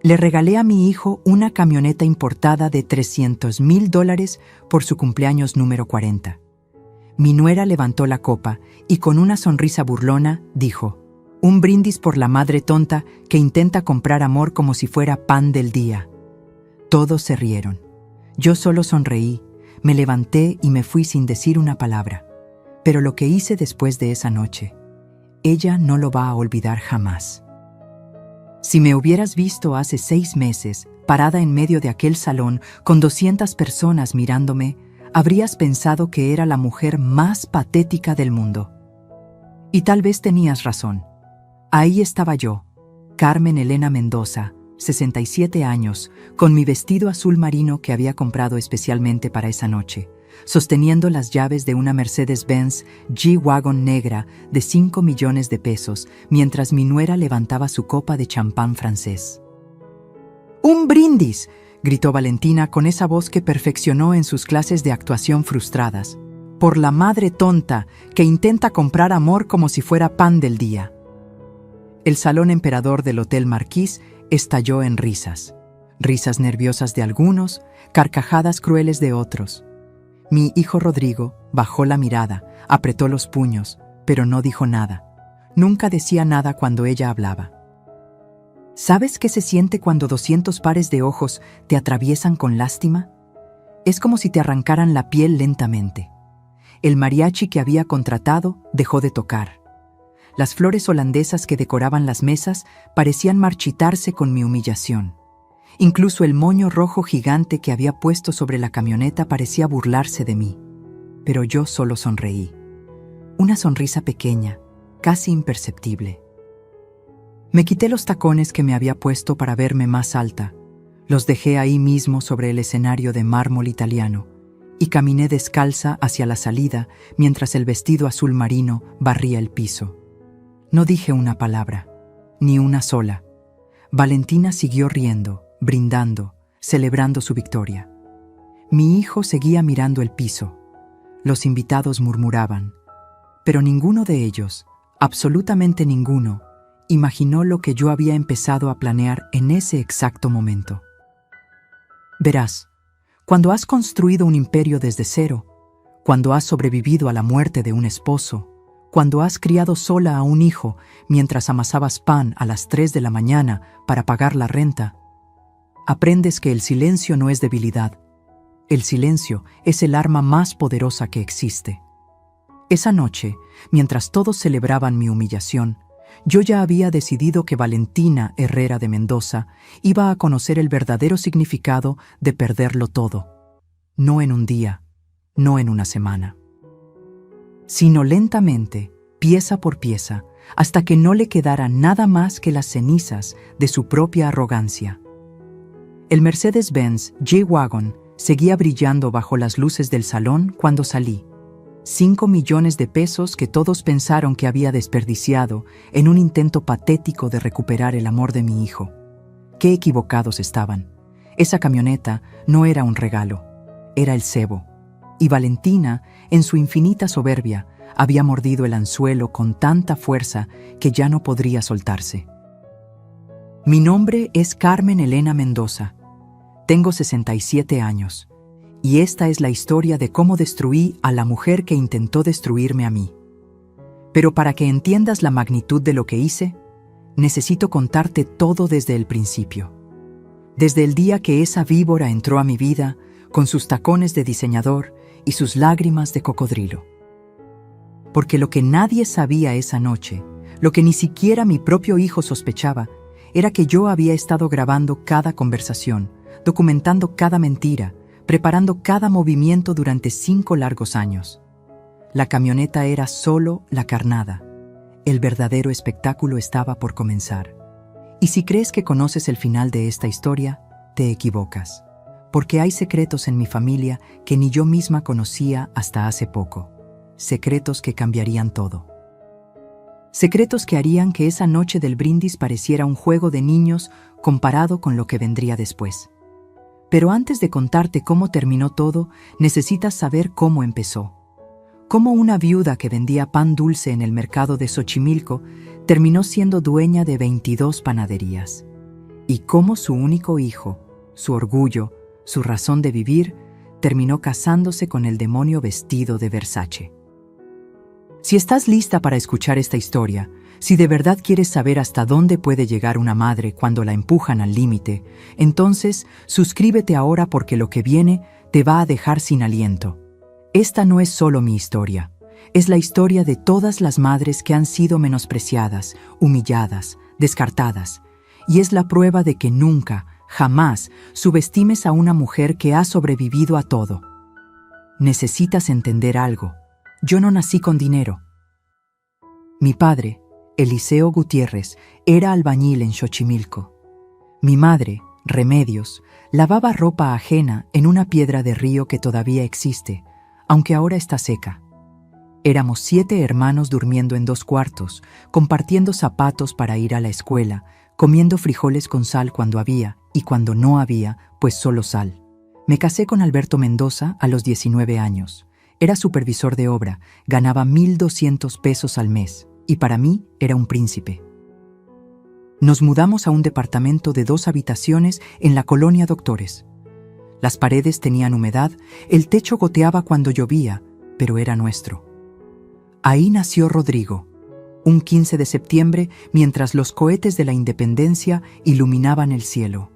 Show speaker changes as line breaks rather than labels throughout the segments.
Le regalé a mi hijo una camioneta importada de $300,000 por su cumpleaños número 40. Mi nuera levantó la copa y con una sonrisa burlona dijo: un brindis por la madre tonta que intenta comprar amor como si fuera pan del día. Todos se rieron. Yo solo sonreí, me levanté y me fui sin decir una palabra. Pero lo que hice después de esa noche, ella no lo va a olvidar jamás. Si me hubieras visto hace 6 meses, parada en medio de aquel salón con 200 personas mirándome, habrías pensado que era la mujer más patética del mundo. Y tal vez tenías razón. Ahí estaba yo, Carmen Elena Mendoza, 67 años, con mi vestido azul marino que había comprado especialmente para esa noche, sosteniendo las llaves de una Mercedes-Benz G-Wagon negra de 5 millones de pesos, mientras mi nuera levantaba su copa de champán francés. ¡Un brindis!, gritó Valentina con esa voz que perfeccionó en sus clases de actuación frustradas. ¡Por la madre tonta que intenta comprar amor como si fuera pan del día! El salón emperador del Hotel Marquis estalló en risas. Risas nerviosas de algunos, carcajadas crueles de otros. Mi hijo Rodrigo bajó la mirada, apretó los puños, pero no dijo nada. Nunca decía nada cuando ella hablaba. ¿Sabes qué se siente cuando 200 pares de ojos te atraviesan con lástima? Es como si te arrancaran la piel lentamente. El mariachi que había contratado dejó de tocar. Las flores holandesas que decoraban las mesas parecían marchitarse con mi humillación. Incluso el moño rojo gigante que había puesto sobre la camioneta parecía burlarse de mí. Pero yo solo sonreí. Una sonrisa pequeña, casi imperceptible. Me quité los tacones que me había puesto para verme más alta. Los dejé ahí mismo sobre el escenario de mármol italiano y caminé descalza hacia la salida mientras el vestido azul marino barría el piso. No dije una palabra, ni una sola. Valentina siguió riendo, brindando, celebrando su victoria. Mi hijo seguía mirando el piso. Los invitados murmuraban, pero ninguno de ellos, absolutamente ninguno, imaginó lo que yo había empezado a planear en ese exacto momento. Verás, cuando has construido un imperio desde cero, cuando has sobrevivido a la muerte de un esposo, cuando has criado sola a un hijo mientras amasabas pan a las 3 de la mañana para pagar la renta, aprendes que el silencio no es debilidad. El silencio es el arma más poderosa que existe. Esa noche, mientras todos celebraban mi humillación, yo ya había decidido que Valentina Herrera de Mendoza iba a conocer el verdadero significado de perderlo todo. No en un día, no en una semana, sino lentamente, pieza por pieza, hasta que no le quedara nada más que las cenizas de su propia arrogancia. El Mercedes-Benz G-Wagon seguía brillando bajo las luces del salón cuando salí. 5 millones de pesos que todos pensaron que había desperdiciado en un intento patético de recuperar el amor de mi hijo. Qué equivocados estaban. Esa camioneta no era un regalo, era el cebo. Y Valentina, en su infinita soberbia, había mordido el anzuelo con tanta fuerza que ya no podría soltarse. Mi nombre es Carmen Elena Mendoza. Tengo 67 años. Y esta es la historia de cómo destruí a la mujer que intentó destruirme a mí. Pero para que entiendas la magnitud de lo que hice, necesito contarte todo desde el principio. Desde el día que esa víbora entró a mi vida, con sus tacones de diseñador y sus lágrimas de cocodrilo. Porque lo que nadie sabía esa noche, lo que ni siquiera mi propio hijo sospechaba, era que yo había estado grabando cada conversación, documentando cada mentira, preparando cada movimiento durante 5 largos años. La camioneta era solo la carnada. El verdadero espectáculo estaba por comenzar. Y si crees que conoces el final de esta historia, te equivocas. Porque hay secretos en mi familia que ni yo misma conocía hasta hace poco. Secretos que cambiarían todo. Secretos que harían que esa noche del brindis pareciera un juego de niños comparado con lo que vendría después. Pero antes de contarte cómo terminó todo, necesitas saber cómo empezó. Cómo una viuda que vendía pan dulce en el mercado de Xochimilco terminó siendo dueña de 22 panaderías. y cómo su único hijo, su orgullo, su razón de vivir, terminó casándose con el demonio vestido de Versace. Si estás lista para escuchar esta historia, si de verdad quieres saber hasta dónde puede llegar una madre cuando la empujan al límite, entonces suscríbete ahora porque lo que viene te va a dejar sin aliento. Esta no es solo mi historia, es la historia de todas las madres que han sido menospreciadas, humilladas, descartadas, y es la prueba de que nunca, jamás subestimes a una mujer que ha sobrevivido a todo. Necesitas entender algo. Yo no nací con dinero. Mi padre, Eliseo Gutiérrez, era albañil en Xochimilco. Mi madre, Remedios, lavaba ropa ajena en una piedra de río que todavía existe, aunque ahora está seca. Éramos 7 hermanos durmiendo en 2 cuartos, compartiendo zapatos para ir a la escuela, comiendo frijoles con sal cuando había, y cuando no había, pues solo sal. Me casé con Alberto Mendoza a los 19 años. Era supervisor de obra, ganaba 1,200 pesos al mes, y para mí era un príncipe. Nos mudamos a un departamento de 2 habitaciones en la colonia Doctores. Las paredes tenían humedad, el techo goteaba cuando llovía, pero era nuestro. Ahí nació Rodrigo, un 15 de septiembre mientras los cohetes de la Independencia iluminaban el cielo.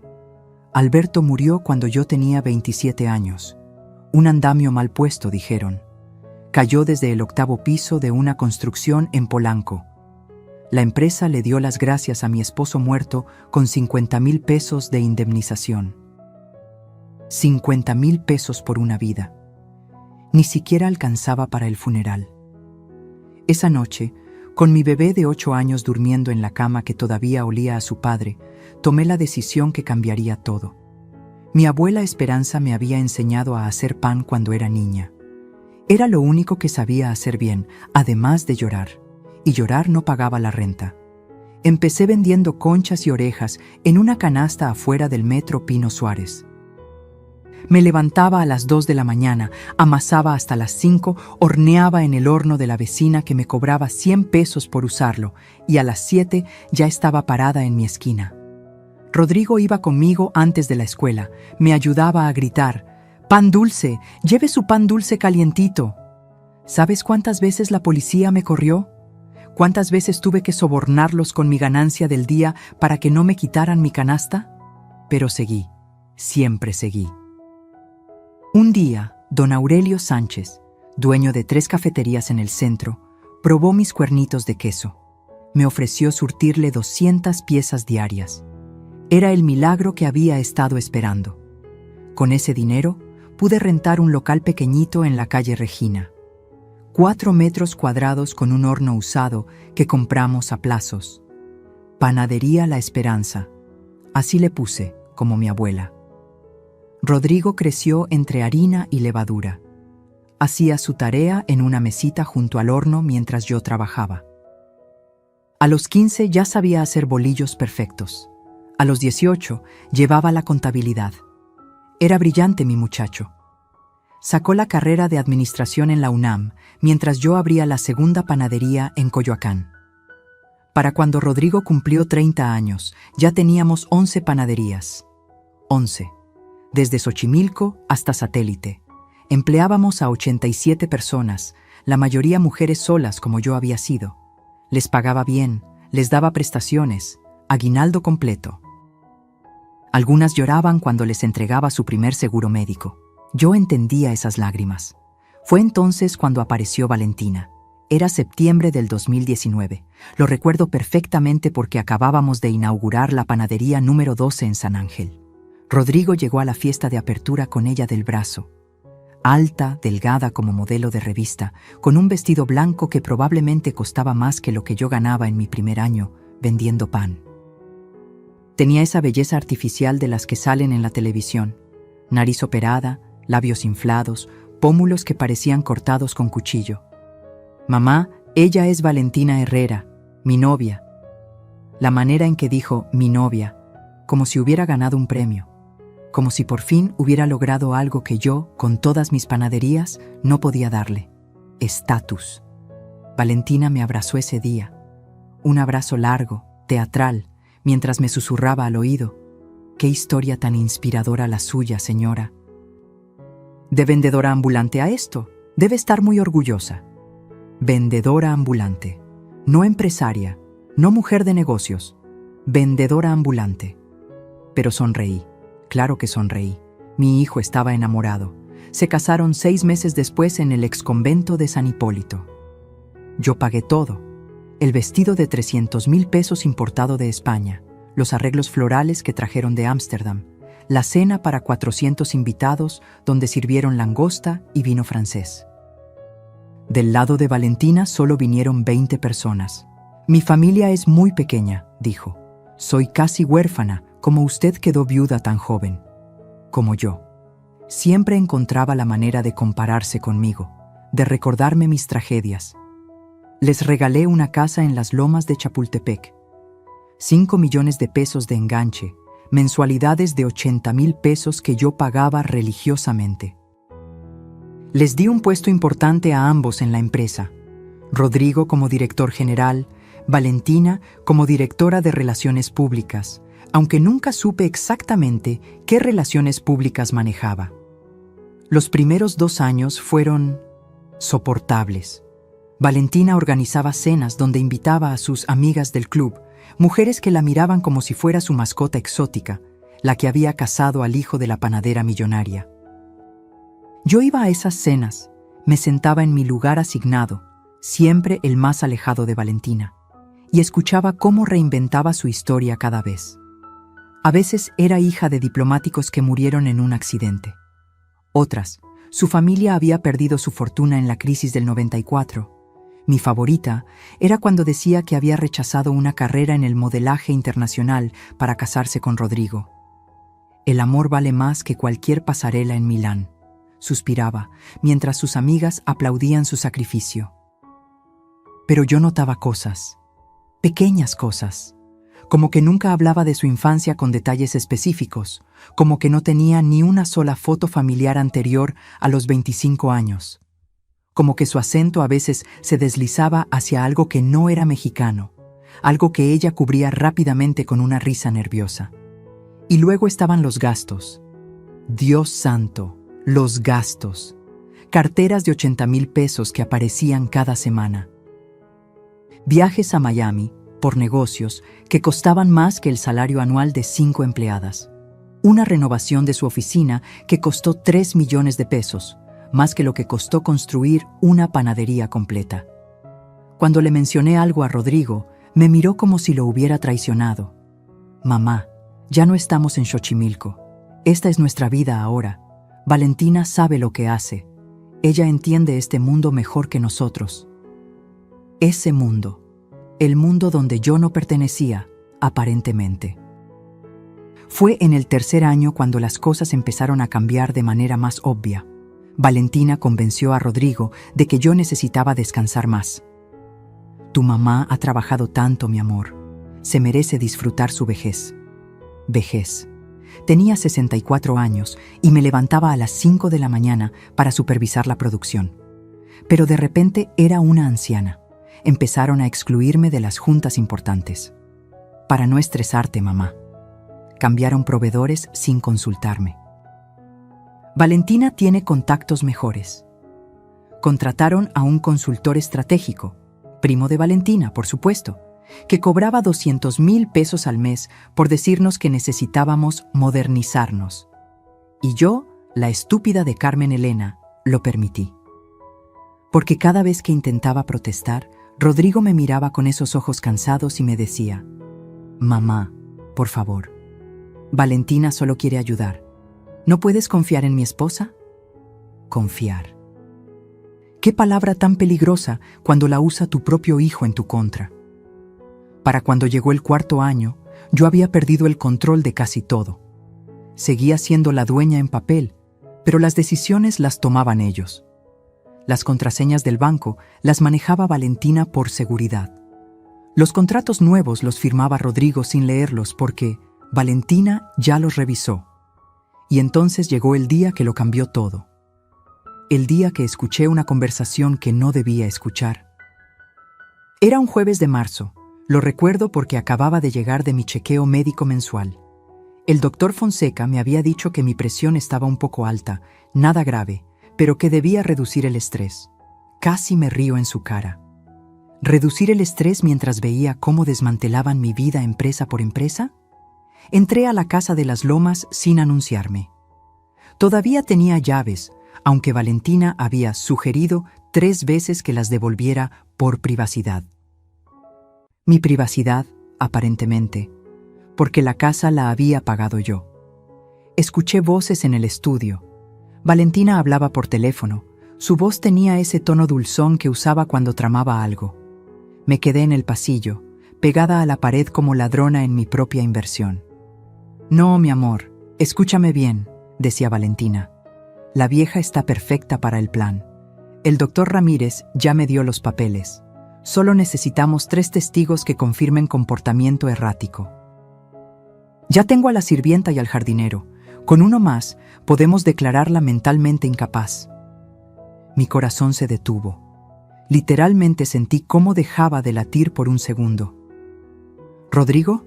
Alberto murió cuando yo tenía 27 años. Un andamio mal puesto, dijeron. Cayó desde el 8º piso de una construcción en Polanco. La empresa le dio las gracias a mi esposo muerto con 50,000 pesos de indemnización. 50,000 pesos por una vida. Ni siquiera alcanzaba para el funeral. Esa noche, con mi bebé de 8 años durmiendo en la cama que todavía olía a su padre, tomé la decisión que cambiaría todo. Mi abuela Esperanza me había enseñado a hacer pan cuando era niña. Era lo único que sabía hacer bien, además de llorar. Y llorar no pagaba la renta. Empecé vendiendo conchas y orejas en una canasta afuera del metro Pino Suárez. Me levantaba a las 2 de la mañana, amasaba hasta las 5, horneaba en el horno de la vecina que me cobraba 100 pesos por usarlo, y a las 7 ya estaba parada en mi esquina. Rodrigo iba conmigo antes de la escuela, me ayudaba a gritar: «¡Pan dulce! ¡Lleve su pan dulce calientito!». ¿Sabes cuántas veces la policía me corrió? ¿Cuántas veces tuve que sobornarlos con mi ganancia del día para que no me quitaran mi canasta? Pero seguí, siempre seguí. Un día, don Aurelio Sánchez, dueño de 3 cafeterías en el centro, probó mis cuernitos de queso. Me ofreció surtirle 200 piezas diarias. Era el milagro que había estado esperando. Con ese dinero, pude rentar un local pequeñito en la calle Regina. 4 metros cuadrados con un horno usado que compramos a plazos. Panadería La Esperanza. Así le puse, como mi abuela. Rodrigo creció entre harina y levadura. Hacía su tarea en una mesita junto al horno mientras yo trabajaba. A los 15 ya sabía hacer bolillos perfectos. A los 18 llevaba la contabilidad. Era brillante mi muchacho. Sacó la carrera de administración en la UNAM, mientras yo abría la segunda panadería en Coyoacán. Para cuando Rodrigo cumplió 30 años, ya teníamos 11 panaderías. 11. Desde Xochimilco hasta Satélite. Empleábamos a 87 personas, la mayoría mujeres solas como yo había sido. Les pagaba bien, les daba prestaciones, aguinaldo completo. Algunas lloraban cuando les entregaba su primer seguro médico. Yo entendía esas lágrimas. Fue entonces cuando apareció Valentina. Era septiembre del 2019. Lo recuerdo perfectamente porque acabábamos de inaugurar la panadería número 12 en San Ángel. Rodrigo llegó a la fiesta de apertura con ella del brazo. Alta, delgada como modelo de revista, con un vestido blanco que probablemente costaba más que lo que yo ganaba en mi primer año vendiendo pan. Tenía esa belleza artificial de las que salen en la televisión. Nariz operada, labios inflados, pómulos que parecían cortados con cuchillo. «Mamá, ella es Valentina Herrera, mi novia». La manera en que dijo «mi novia», como si hubiera ganado un premio. Como si por fin hubiera logrado algo que yo, con todas mis panaderías, no podía darle: estatus. Valentina me abrazó ese día. Un abrazo largo, teatral, mientras me susurraba al oído: Qué historia tan inspiradora la suya, señora. De vendedora ambulante a esto, debe estar muy orgullosa. Vendedora ambulante, no empresaria, no mujer de negocios, vendedora ambulante. Pero sonreí, claro que sonreí. Mi hijo estaba enamorado. Se casaron 6 meses después en el exconvento de San Hipólito. Yo pagué todo. El vestido de 300,000 pesos importado de España, los arreglos florales que trajeron de Ámsterdam, la cena para 400 invitados donde sirvieron langosta y vino francés. Del lado de Valentina solo vinieron 20 personas. Mi familia es muy pequeña, dijo. Soy casi huérfana, como usted quedó viuda tan joven. Como yo. Siempre encontraba la manera de compararse conmigo, de recordarme mis tragedias. Les regalé una casa en las lomas de Chapultepec. 5 millones de pesos de enganche, mensualidades de 80,000 pesos que yo pagaba religiosamente. Les di un puesto importante a ambos en la empresa. Rodrigo como director general, Valentina como directora de Relaciones Públicas, aunque nunca supe exactamente qué relaciones públicas manejaba. Los primeros 2 años fueron soportables. Valentina organizaba cenas donde invitaba a sus amigas del club, mujeres que la miraban como si fuera su mascota exótica, la que había casado al hijo de la panadera millonaria. Yo iba a esas cenas, me sentaba en mi lugar asignado, siempre el más alejado de Valentina, y escuchaba cómo reinventaba su historia cada vez. A veces era hija de diplomáticos que murieron en un accidente. Otras, su familia había perdido su fortuna en la crisis del 94. Mi favorita era cuando decía que había rechazado una carrera en el modelaje internacional para casarse con Rodrigo. El amor vale más que cualquier pasarela en Milán, suspiraba, mientras sus amigas aplaudían su sacrificio. Pero yo notaba cosas, pequeñas cosas, como que nunca hablaba de su infancia con detalles específicos, como que no tenía ni una sola foto familiar anterior a los 25 años, como que su acento a veces se deslizaba hacia algo que no era mexicano, algo que ella cubría rápidamente con una risa nerviosa. Y luego estaban los gastos. Dios santo, los gastos. Carteras de 80,000 pesos que aparecían cada semana. Viajes a Miami, por negocios, que costaban más que el salario anual de 5 empleadas. Una renovación de su oficina que costó 3 millones de pesos, más que lo que costó construir una panadería completa. Cuando le mencioné algo a Rodrigo, me miró como si lo hubiera traicionado. Mamá, ya no estamos en Xochimilco. Esta es nuestra vida ahora. Valentina sabe lo que hace. Ella entiende este mundo mejor que nosotros. Ese mundo, el mundo donde yo no pertenecía, aparentemente. Fue en el 3er año cuando las cosas empezaron a cambiar de manera más obvia. Valentina convenció a Rodrigo de que yo necesitaba descansar más. Tu mamá ha trabajado tanto, mi amor. Se merece disfrutar su vejez. Vejez. Tenía 64 años y me levantaba a las 5 de la mañana para supervisar la producción. Pero de repente era una anciana. Empezaron a excluirme de las juntas importantes. Para no estresarte, mamá. Cambiaron proveedores sin consultarme. Valentina tiene contactos mejores. Contrataron a un consultor estratégico, primo de Valentina, por supuesto, que cobraba 200,000 pesos al mes por decirnos que necesitábamos modernizarnos. Y yo, la estúpida de Carmen Elena, lo permití. Porque cada vez que intentaba protestar, Rodrigo me miraba con esos ojos cansados y me decía: mamá, por favor, Valentina solo quiere ayudar. ¿No puedes confiar en mi esposa? Confiar. Qué palabra tan peligrosa cuando la usa tu propio hijo en tu contra. Para cuando llegó el 4.º año, yo había perdido el control de casi todo. Seguía siendo la dueña en papel, pero las decisiones las tomaban ellos. Las contraseñas del banco las manejaba Valentina por seguridad. Los contratos nuevos los firmaba Rodrigo sin leerlos porque Valentina ya los revisó. Y entonces llegó el día que lo cambió todo. El día que escuché una conversación que no debía escuchar. Era un jueves de marzo. Lo recuerdo porque acababa de llegar de mi chequeo médico mensual. El doctor Fonseca me había dicho que mi presión estaba un poco alta, nada grave, pero que debía reducir el estrés. Casi me río en su cara. ¿Reducir el estrés mientras veía cómo desmantelaban mi vida empresa por empresa? Entré a la casa de las Lomas sin anunciarme. Todavía tenía llaves, aunque Valentina había sugerido 3 veces que las devolviera por privacidad. Mi privacidad, aparentemente, porque la casa la había pagado yo. Escuché voces en el estudio. Valentina hablaba por teléfono. Su voz tenía ese tono dulzón que usaba cuando tramaba algo. Me quedé en el pasillo, pegada a la pared como ladrona en mi propia inversión. «No, mi amor, escúchame bien», decía Valentina. «La vieja está perfecta para el plan. El doctor Ramírez ya me dio los papeles. Solo necesitamos 3 testigos que confirmen comportamiento errático. Ya tengo a la sirvienta y al jardinero. Con uno más, podemos declararla mentalmente incapaz». Mi corazón se detuvo. Literalmente sentí cómo dejaba de latir por un segundo. «¿Rodrigo?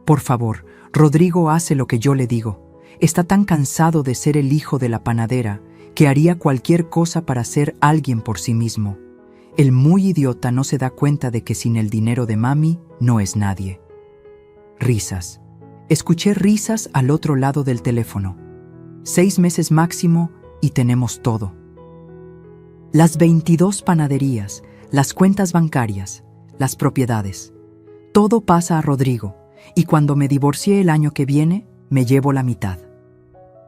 Por favor, Rodrigo hace lo que yo le digo. Está tan cansado de ser el hijo de la panadera que haría cualquier cosa para ser alguien por sí mismo. El muy idiota no se da cuenta de que sin el dinero de mami no es nadie». Risas. Escuché risas al otro lado del teléfono. 6 meses máximo y tenemos todo. Las 22 panaderías, las cuentas bancarias, las propiedades. Todo pasa a Rodrigo, y cuando me divorcié el año que viene, me llevo la mitad.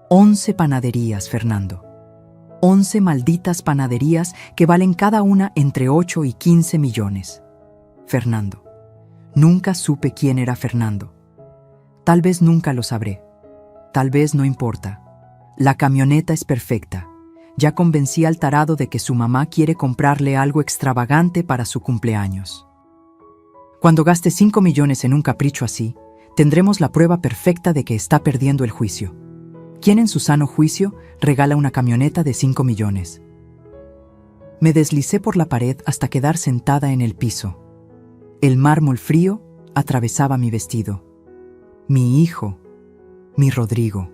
11 panaderías, Fernando. 11 malditas panaderías que valen cada una entre 8 y 15 millones. Fernando. Nunca supe quién era Fernando. Tal vez nunca lo sabré. Tal vez no importa. La camioneta es perfecta. Ya convencí al tarado de que su mamá quiere comprarle algo extravagante para su cumpleaños. Cuando gaste 5 millones en un capricho así, tendremos la prueba perfecta de que está perdiendo el juicio. ¿Quién en su sano juicio regala una camioneta de 5 millones? Me deslicé por la pared hasta quedar sentada en el piso. El mármol frío atravesaba mi vestido. Mi hijo, mi Rodrigo.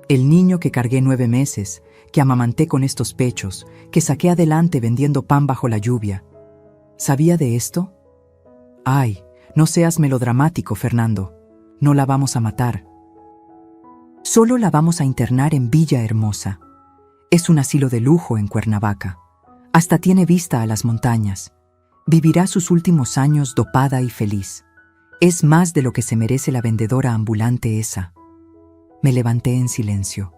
El niño que cargué 9 meses, que amamanté con estos pechos, que saqué adelante vendiendo pan bajo la lluvia. ¿Sabía de esto? Ay, no seas melodramático, Fernando. No la vamos a matar. Solo la vamos a internar en Villa Hermosa. Es un asilo de lujo en Cuernavaca. Hasta tiene vista a las montañas. Vivirá sus últimos años dopada y feliz. Es más de lo que se merece la vendedora ambulante esa. Me levanté en silencio.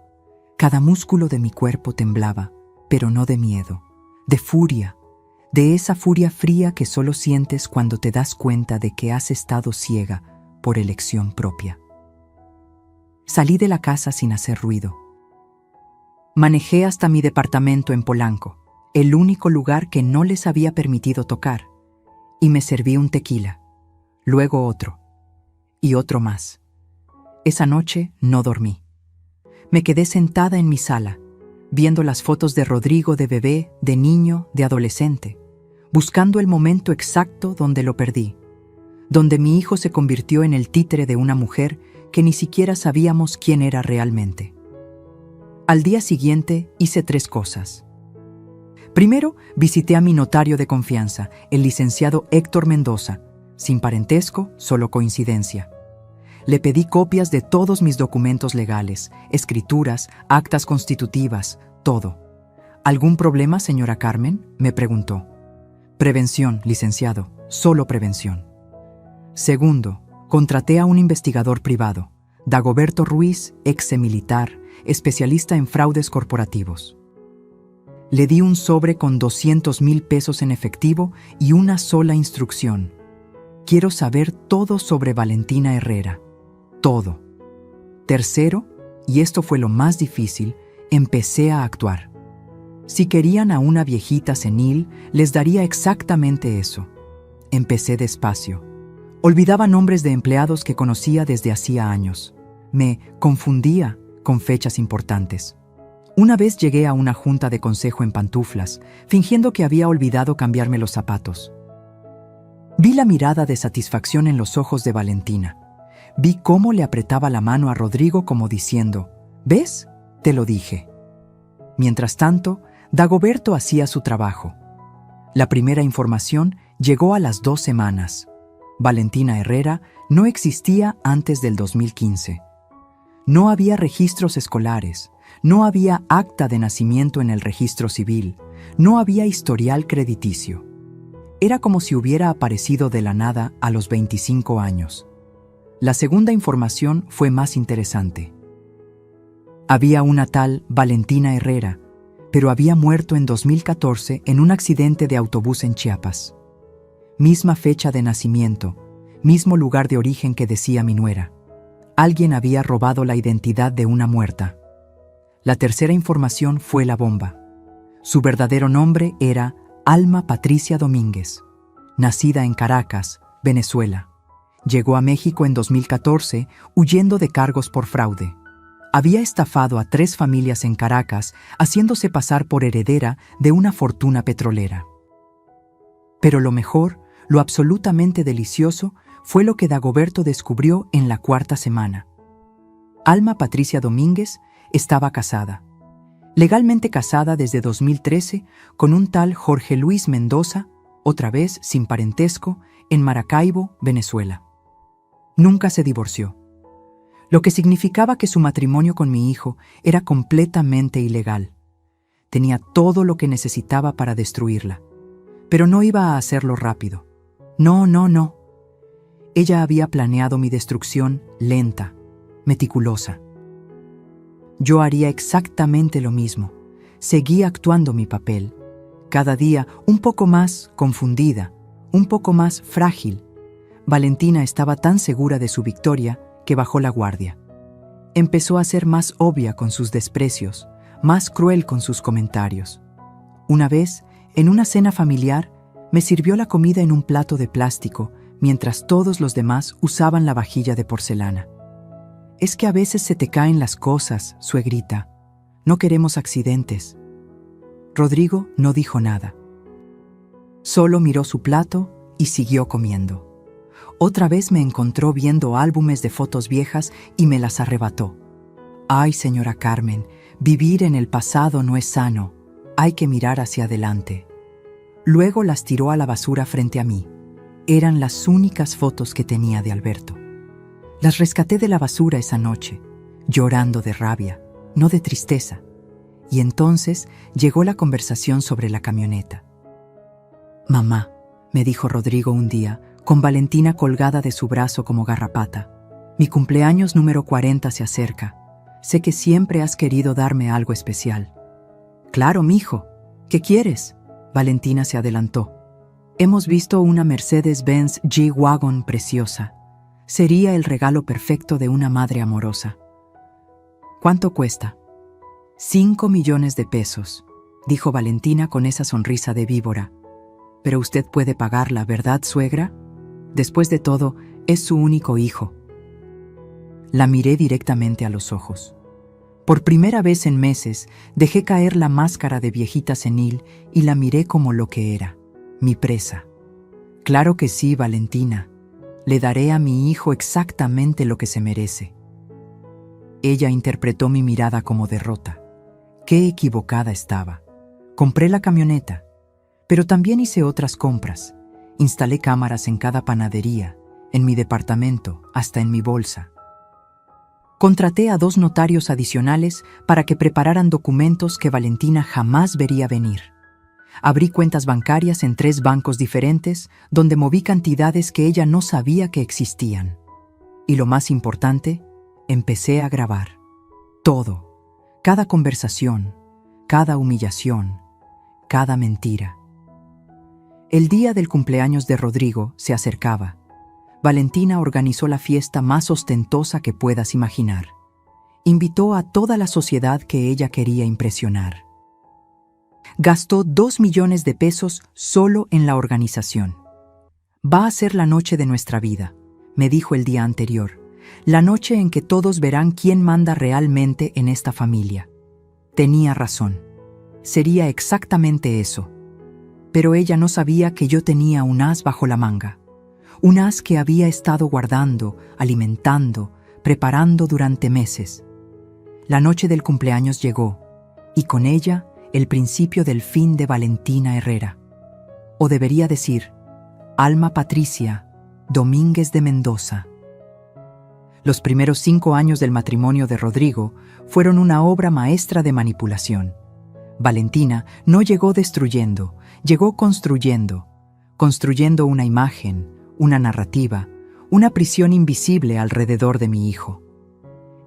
Cada músculo de mi cuerpo temblaba, pero no de miedo, de furia, de esa furia fría que solo sientes cuando te das cuenta de que has estado ciega por elección propia. Salí de la casa sin hacer ruido. Manejé hasta mi departamento en Polanco, el único lugar que no les había permitido tocar, y me serví un tequila, luego otro, y otro más. Esa noche no dormí. Me quedé sentada en mi sala, viendo las fotos de Rodrigo de bebé, de niño, de adolescente, buscando el momento exacto donde lo perdí, donde mi hijo se convirtió en el títere de una mujer que ni siquiera sabíamos quién era realmente. Al día siguiente hice 3 cosas. Primero, visité a mi notario de confianza, el licenciado Héctor Mendoza, sin parentesco, solo coincidencia. Le pedí copias de todos mis documentos legales, escrituras, actas constitutivas, todo. ¿Algún problema, señora Carmen?, me preguntó. Prevención, licenciado, solo prevención. Segundo, contraté a un investigador privado, Dagoberto Ruiz, ex-militar, especialista en fraudes corporativos. Le di un sobre con 200,000 pesos en efectivo y una sola instrucción. Quiero saber todo sobre Valentina Herrera. Todo. Tercero, y esto fue lo más difícil, empecé a actuar. Si querían a una viejita senil, les daría exactamente eso. Empecé despacio. Olvidaba nombres de empleados que conocía desde hacía años. Me confundía con fechas importantes. Una vez llegué a una junta de consejo en pantuflas, fingiendo que había olvidado cambiarme los zapatos. Vi la mirada de satisfacción en los ojos de Valentina. Vi cómo le apretaba la mano a Rodrigo como diciendo, ¿ves? Te lo dije. Mientras tanto, Dagoberto hacía su trabajo. La primera información llegó a las 2 semanas. Valentina Herrera no existía antes del 2015. No había registros escolares, no había acta de nacimiento en el registro civil, no había historial crediticio. Era como si hubiera aparecido de la nada a los 25 años. La segunda información fue más interesante. Había una tal Valentina Herrera, pero había muerto en 2014 en un accidente de autobús en Chiapas. Misma fecha de nacimiento, mismo lugar de origen que decía mi nuera. Alguien había robado la identidad de una muerta. La tercera información fue la bomba. Su verdadero nombre era Alma Patricia Domínguez, nacida en Caracas, Venezuela. Llegó a México en 2014 huyendo de cargos por fraude. Había estafado a 3 familias en Caracas, haciéndose pasar por heredera de una fortuna petrolera. Pero lo mejor, lo absolutamente delicioso, fue lo que Dagoberto descubrió en la 4ª semana. Alma Patricia Domínguez estaba casada. Legalmente casada desde 2013 con un tal Jorge Luis Mendoza, otra vez sin parentesco, en Maracaibo, Venezuela. Nunca se divorció, lo que significaba que su matrimonio con mi hijo era completamente ilegal. Tenía todo lo que necesitaba para destruirla, pero no iba a hacerlo rápido. No. Ella había planeado mi destrucción lenta, meticulosa. Yo haría exactamente lo mismo. Seguía actuando mi papel, cada día un poco más confundida, un poco más frágil. Valentina estaba tan segura de su victoria que bajó la guardia. Empezó a ser más obvia con sus desprecios, más cruel con sus comentarios. Una vez, en una cena familiar, me sirvió la comida en un plato de plástico, mientras todos los demás usaban la vajilla de porcelana. Es que a veces se te caen las cosas, suegrita. No queremos accidentes. Rodrigo no dijo nada. Solo miró su plato y siguió comiendo. Otra vez me encontró viendo álbumes de fotos viejas y me las arrebató. Ay, señora Carmen, vivir en el pasado no es sano. Hay que mirar hacia adelante. Luego las tiró a la basura frente a mí. Eran las únicas fotos que tenía de Alberto. Las rescaté de la basura esa noche, llorando de rabia, no de tristeza. Y entonces llegó la conversación sobre la camioneta. Mamá, me dijo Rodrigo un día, con Valentina colgada de su brazo como garrapata. Mi cumpleaños número 40 se acerca. Sé que siempre has querido darme algo especial. Claro, mijo. ¿Qué quieres? Valentina se adelantó. Hemos visto una Mercedes-Benz G-Wagon preciosa. Sería el regalo perfecto de una madre amorosa. ¿Cuánto cuesta? 5 millones de pesos, dijo Valentina con esa sonrisa de víbora. Pero usted puede pagarla, ¿verdad, suegra? Después de todo, es su único hijo. La miré directamente a los ojos. Por primera vez en meses, dejé caer la máscara de viejita senil y la miré como lo que era, mi presa. Claro que sí, Valentina. Le daré a mi hijo exactamente lo que se merece. Ella interpretó mi mirada como derrota. Qué equivocada estaba. Compré la camioneta, pero también hice otras compras. Instalé cámaras en cada panadería, en mi departamento, hasta en mi bolsa. Contraté a 2 notarios adicionales para que prepararan documentos que Valentina jamás vería venir. Abrí cuentas bancarias en 3 bancos diferentes, donde moví cantidades que ella no sabía que existían. Y lo más importante, empecé a grabar. Todo. Cada conversación, cada humillación, cada mentira. El día del cumpleaños de Rodrigo se acercaba. Valentina organizó la fiesta más ostentosa que puedas imaginar. Invitó a toda la sociedad que ella quería impresionar. Gastó 2 millones de pesos solo en la organización. Va a ser la noche de nuestra vida, me dijo el día anterior. La noche en que todos verán quién manda realmente en esta familia. Tenía razón. Sería exactamente eso. Pero ella no sabía que yo tenía un as bajo la manga. un as que había estado guardando, alimentando, preparando durante meses. La noche del cumpleaños llegó, y con ella el principio del fin de Valentina Herrera. O debería decir, Alma Patricia Domínguez de Mendoza. Los primeros 5 años del matrimonio de Rodrigo fueron una obra maestra de manipulación. Valentina no llegó destruyendo, llegó construyendo una imagen, una narrativa, una prisión invisible alrededor de mi hijo.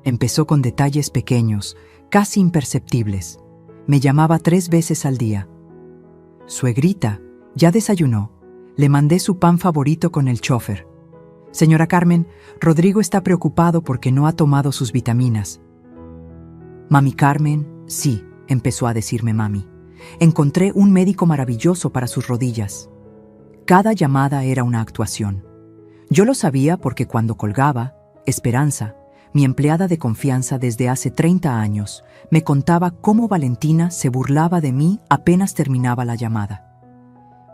Empezó con detalles pequeños, casi imperceptibles. Me llamaba 3 veces al día. Suegrita, ¿ya desayunó? Le mandé su pan favorito con el chofer. Señora Carmen, Rodrigo está preocupado porque no ha tomado sus vitaminas. Mami Carmen, sí, empezó a decirme mami. Encontré un médico maravilloso para sus rodillas. Cada llamada era una actuación. Yo lo sabía porque cuando colgaba, Esperanza, mi empleada de confianza desde hace 30 años, me contaba cómo Valentina se burlaba de mí apenas terminaba la llamada.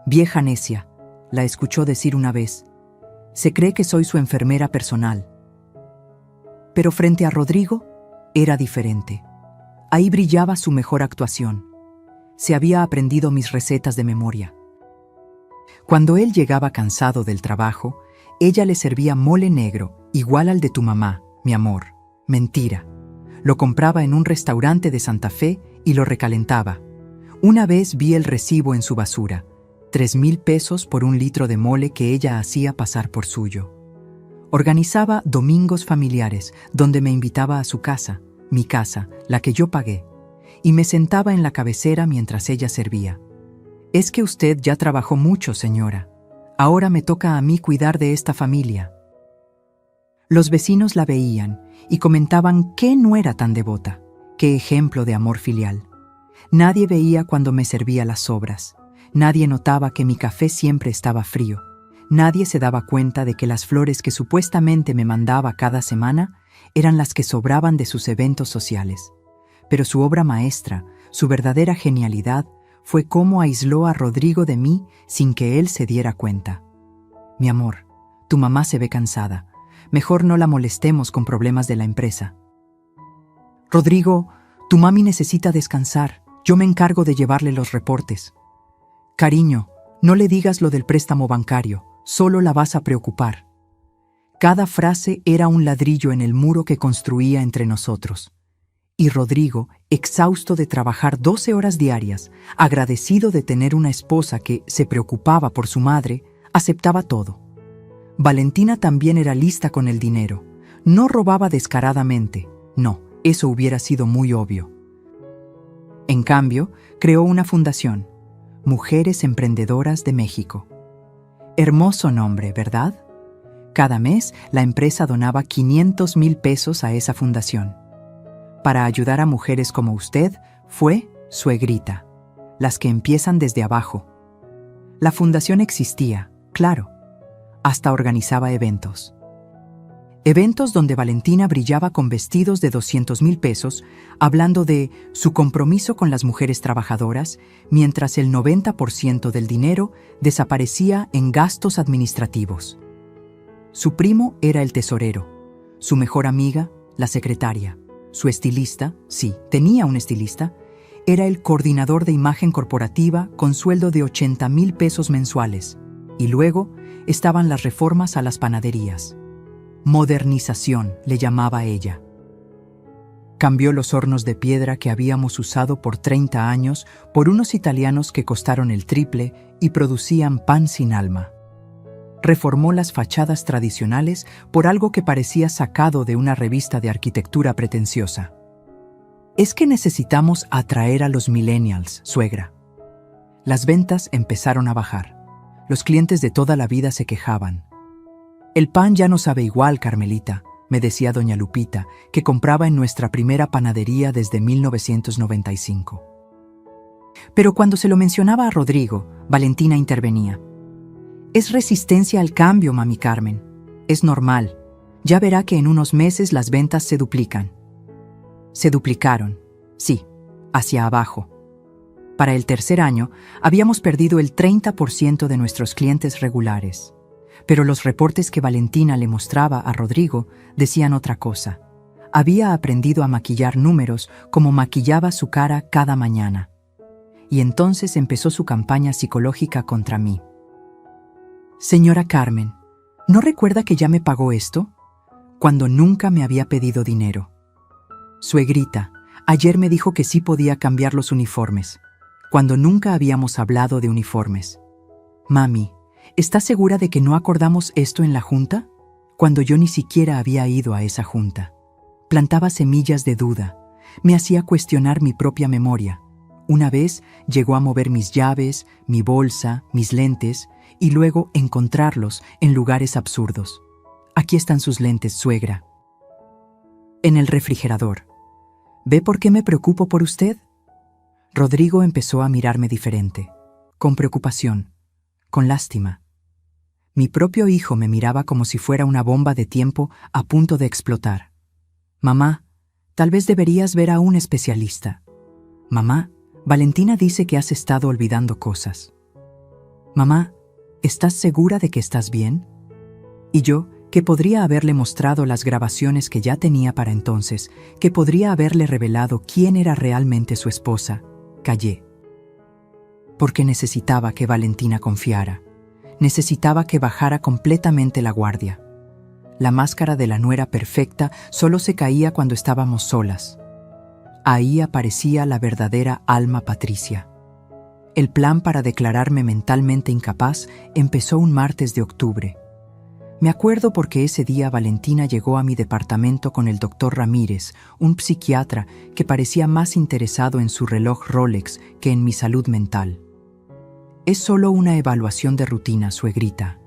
Vieja necia, la escuchó decir una vez. Se cree que soy su enfermera personal. Pero frente a Rodrigo, era diferente. Ahí brillaba su mejor actuación. Se había aprendido mis recetas de memoria. Cuando él llegaba cansado del trabajo, ella le servía mole negro, igual al de tu mamá, mi amor. Mentira. Lo compraba en un restaurante de Santa Fe y lo recalentaba. Una vez vi el recibo en su basura. 3,000 pesos por 1 litro de mole que ella hacía pasar por suyo. Organizaba domingos familiares, donde me invitaba a su casa, mi casa, la que yo pagué, y me sentaba en la cabecera mientras ella servía. Es que usted ya trabajó mucho, señora. Ahora me toca a mí cuidar de esta familia. Los vecinos la veían y comentaban que no era tan devota, qué ejemplo de amor filial. Nadie veía cuando me servía las sobras. Nadie notaba que mi café siempre estaba frío. Nadie se daba cuenta de que las flores que supuestamente me mandaba cada semana eran las que sobraban de sus eventos sociales. Pero su obra maestra, su verdadera genialidad, fue cómo aisló a Rodrigo de mí sin que él se diera cuenta. Mi amor, tu mamá se ve cansada. Mejor no la molestemos con problemas de la empresa. Rodrigo, tu mami necesita descansar. Yo me encargo de llevarle los reportes. Cariño, no le digas lo del préstamo bancario, solo la vas a preocupar. Cada frase era un ladrillo en el muro que construía entre nosotros. Y Rodrigo, exhausto de trabajar 12 horas diarias, agradecido de tener una esposa que se preocupaba por su madre, aceptaba todo. Valentina también era lista con el dinero. No robaba descaradamente, no, eso hubiera sido muy obvio. En cambio, creó una fundación, Mujeres Emprendedoras de México. Hermoso nombre, ¿verdad? Cada mes, la empresa donaba 500,000 pesos a esa fundación. Para ayudar a mujeres como usted, fue Suegrita, las que empiezan desde abajo. La fundación existía, claro, hasta organizaba eventos. Eventos donde Valentina brillaba con vestidos de 200,000 pesos, hablando de su compromiso con las mujeres trabajadoras, mientras el 90% del dinero desaparecía en gastos administrativos. Su primo era el tesorero, su mejor amiga, la secretaria, su estilista, sí, tenía un estilista, era el coordinador de imagen corporativa con sueldo de 80,000 pesos mensuales, y luego estaban las reformas a las panaderías. Modernización, le llamaba ella. Cambió los hornos de piedra que habíamos usado por 30 años por unos italianos que costaron el triple y producían pan sin alma. Reformó las fachadas tradicionales por algo que parecía sacado de una revista de arquitectura pretenciosa. Es que necesitamos atraer a los millennials, suegra. Las ventas empezaron a bajar. Los clientes de toda la vida se quejaban. El pan ya no sabe igual, Carmelita, me decía doña Lupita, que compraba en nuestra primera panadería desde 1995. Pero cuando se lo mencionaba a Rodrigo, Valentina intervenía. Es resistencia al cambio, mami Carmen. Es normal. Ya verá que en unos meses las ventas se duplican. Se duplicaron, sí, hacia abajo. Para el tercer año, habíamos perdido el 30% de nuestros clientes regulares. Pero los reportes que Valentina le mostraba a Rodrigo decían otra cosa. Había aprendido a maquillar números como maquillaba su cara cada mañana. Y entonces empezó su campaña psicológica contra mí. Señora Carmen, ¿no recuerda que ya me pagó esto? Cuando nunca me había pedido dinero. Suegrita, ayer me dijo que sí podía cambiar los uniformes, cuando nunca habíamos hablado de uniformes. Mami, ¿estás segura de que no acordamos esto en la junta? Cuando yo ni siquiera había ido a esa junta. Plantaba semillas de duda, me hacía cuestionar mi propia memoria. Una vez llegó a mover mis llaves, mi bolsa, mis lentes, y luego encontrarlos en lugares absurdos. Aquí están sus lentes, suegra. En el refrigerador. ¿Ve por qué me preocupo por usted? Rodrigo empezó a mirarme diferente, con preocupación, con lástima. Mi propio hijo me miraba como si fuera una bomba de tiempo a punto de explotar. Mamá, tal vez deberías ver a un especialista. Mamá, Valentina dice que has estado olvidando cosas. Mamá, ¿estás segura de que estás bien? Y yo, que podría haberle mostrado las grabaciones que ya tenía para entonces, que podría haberle revelado quién era realmente su esposa, callé. Porque necesitaba que Valentina confiara. Necesitaba que bajara completamente la guardia. La máscara de la nuera perfecta solo se caía cuando estábamos solas. Ahí aparecía la verdadera alma Patricia. El plan para declararme mentalmente incapaz empezó un martes de octubre. Me acuerdo porque ese día Valentina llegó a mi departamento con el doctor Ramírez, un psiquiatra que parecía más interesado en su reloj Rolex que en mi salud mental. Es solo una evaluación de rutina, suegrita.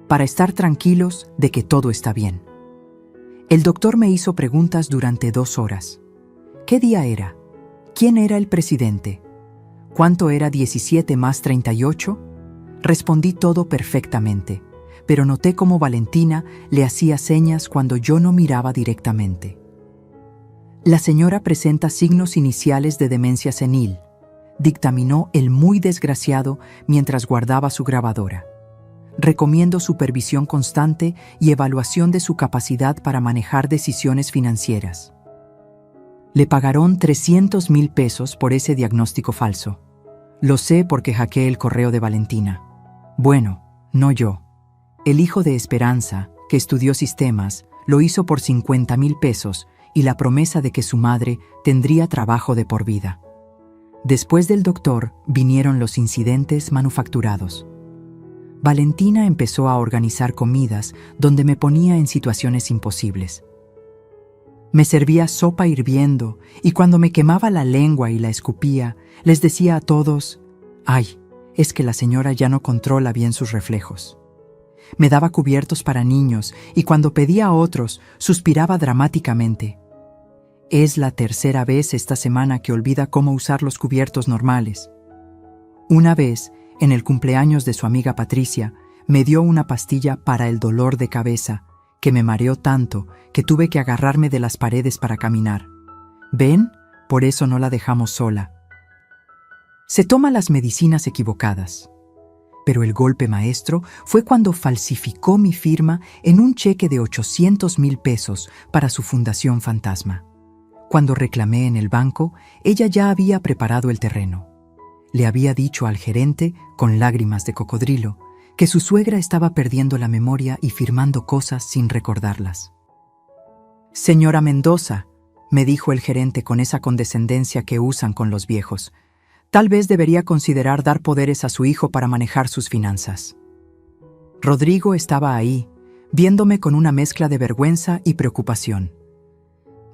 Para estar tranquilos de que todo está bien. El doctor me hizo preguntas durante 2 horas. ¿Qué día era? ¿Quién era el presidente? ¿Cuánto era 17 más 38? Respondí todo perfectamente, pero noté cómo Valentina le hacía señas cuando yo no miraba directamente. La señora presenta signos iniciales de demencia senil, dictaminó el muy desgraciado mientras guardaba su grabadora. Recomiendo supervisión constante y evaluación de su capacidad para manejar decisiones financieras. Le pagaron 300,000 pesos por ese diagnóstico falso. Lo sé porque hackeé el correo de Valentina. Bueno, no yo. El hijo de Esperanza, que estudió sistemas, lo hizo por 50,000 pesos y la promesa de que su madre tendría trabajo de por vida. Después del doctor vinieron los incidentes manufacturados. Valentina empezó a organizar comidas donde me ponía en situaciones imposibles. Me servía sopa hirviendo y cuando me quemaba la lengua y la escupía, les decía a todos, «Ay, es que la señora ya no controla bien sus reflejos». Me daba cubiertos para niños y cuando pedía a otros, suspiraba dramáticamente. Es la 3ª vez esta semana que olvida cómo usar los cubiertos normales. Una vez, en el cumpleaños de su amiga Patricia, me dio una pastilla para el dolor de cabeza, que me mareó tanto que tuve que agarrarme de las paredes para caminar. ¿Ven? Por eso no la dejamos sola. Se toma las medicinas equivocadas. Pero el golpe maestro fue cuando falsificó mi firma en un cheque de 800,000 pesos para su fundación fantasma. Cuando reclamé en el banco, ella ya había preparado el terreno. Le había dicho al gerente, con lágrimas de cocodrilo, que su suegra estaba perdiendo la memoria y firmando cosas sin recordarlas. «Señora Mendoza», me dijo el gerente con esa condescendencia que usan con los viejos, «tal vez debería considerar dar poderes a su hijo para manejar sus finanzas». Rodrigo estaba ahí, viéndome con una mezcla de vergüenza y preocupación.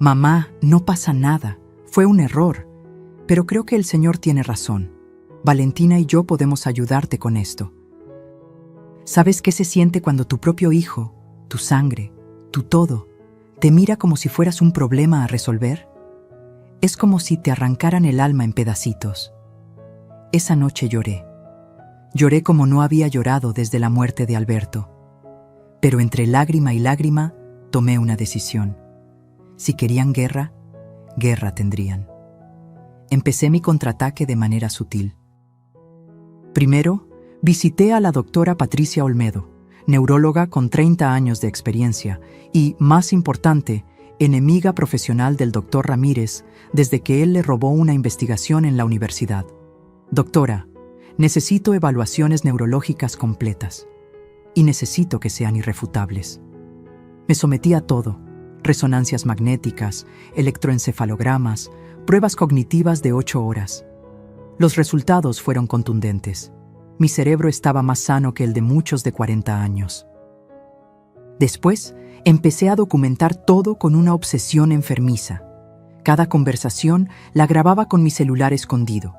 «Mamá, no pasa nada, fue un error, pero creo que el señor tiene razón. Valentina y yo podemos ayudarte con esto. ¿Sabes qué se siente cuando tu propio hijo, tu sangre, tu todo, te mira como si fueras un problema a resolver? Es como si te arrancaran el alma en pedacitos». Esa noche lloré. Lloré como no había llorado desde la muerte de Alberto. Pero entre lágrima y lágrima tomé una decisión. Si querían guerra, guerra tendrían. Empecé mi contraataque de manera sutil. Primero, Visité a la doctora Patricia Olmedo, neuróloga con 30 años de experiencia y, más importante, enemiga profesional del doctor Ramírez desde que él le robó una investigación en la universidad. Doctora, necesito evaluaciones neurológicas completas y necesito que sean irrefutables. Me sometí a todo: resonancias magnéticas, electroencefalogramas, pruebas cognitivas de 8 horas. Los resultados fueron contundentes. Mi cerebro estaba más sano que el de muchos de 40 años. Después, empecé a documentar todo con una obsesión enfermiza. Cada conversación la grababa con mi celular escondido.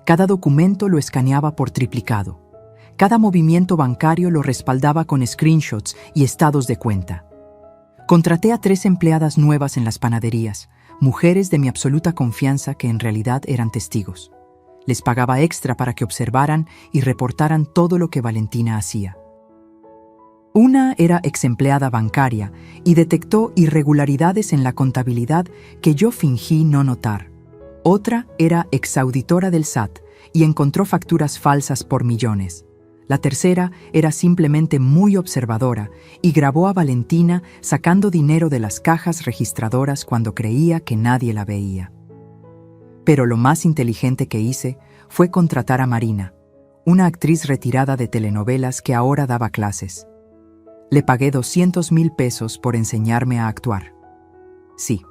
Cada documento lo escaneaba por triplicado. Cada movimiento bancario lo respaldaba con screenshots y estados de cuenta. Contraté a 3 empleadas nuevas en las panaderías, mujeres de mi absoluta confianza que en realidad eran testigos. Les pagaba extra para que observaran y reportaran todo lo que Valentina hacía. Una era exempleada bancaria y detectó irregularidades en la contabilidad que yo fingí no notar. Otra era exauditora del SAT y encontró facturas falsas por millones. La tercera era simplemente muy observadora y grabó a Valentina sacando dinero de las cajas registradoras cuando creía que nadie la veía. Pero lo más inteligente que hice fue contratar a Marina, una actriz retirada de telenovelas que ahora daba clases. Le pagué 200,000 pesos por enseñarme a actuar. Sí,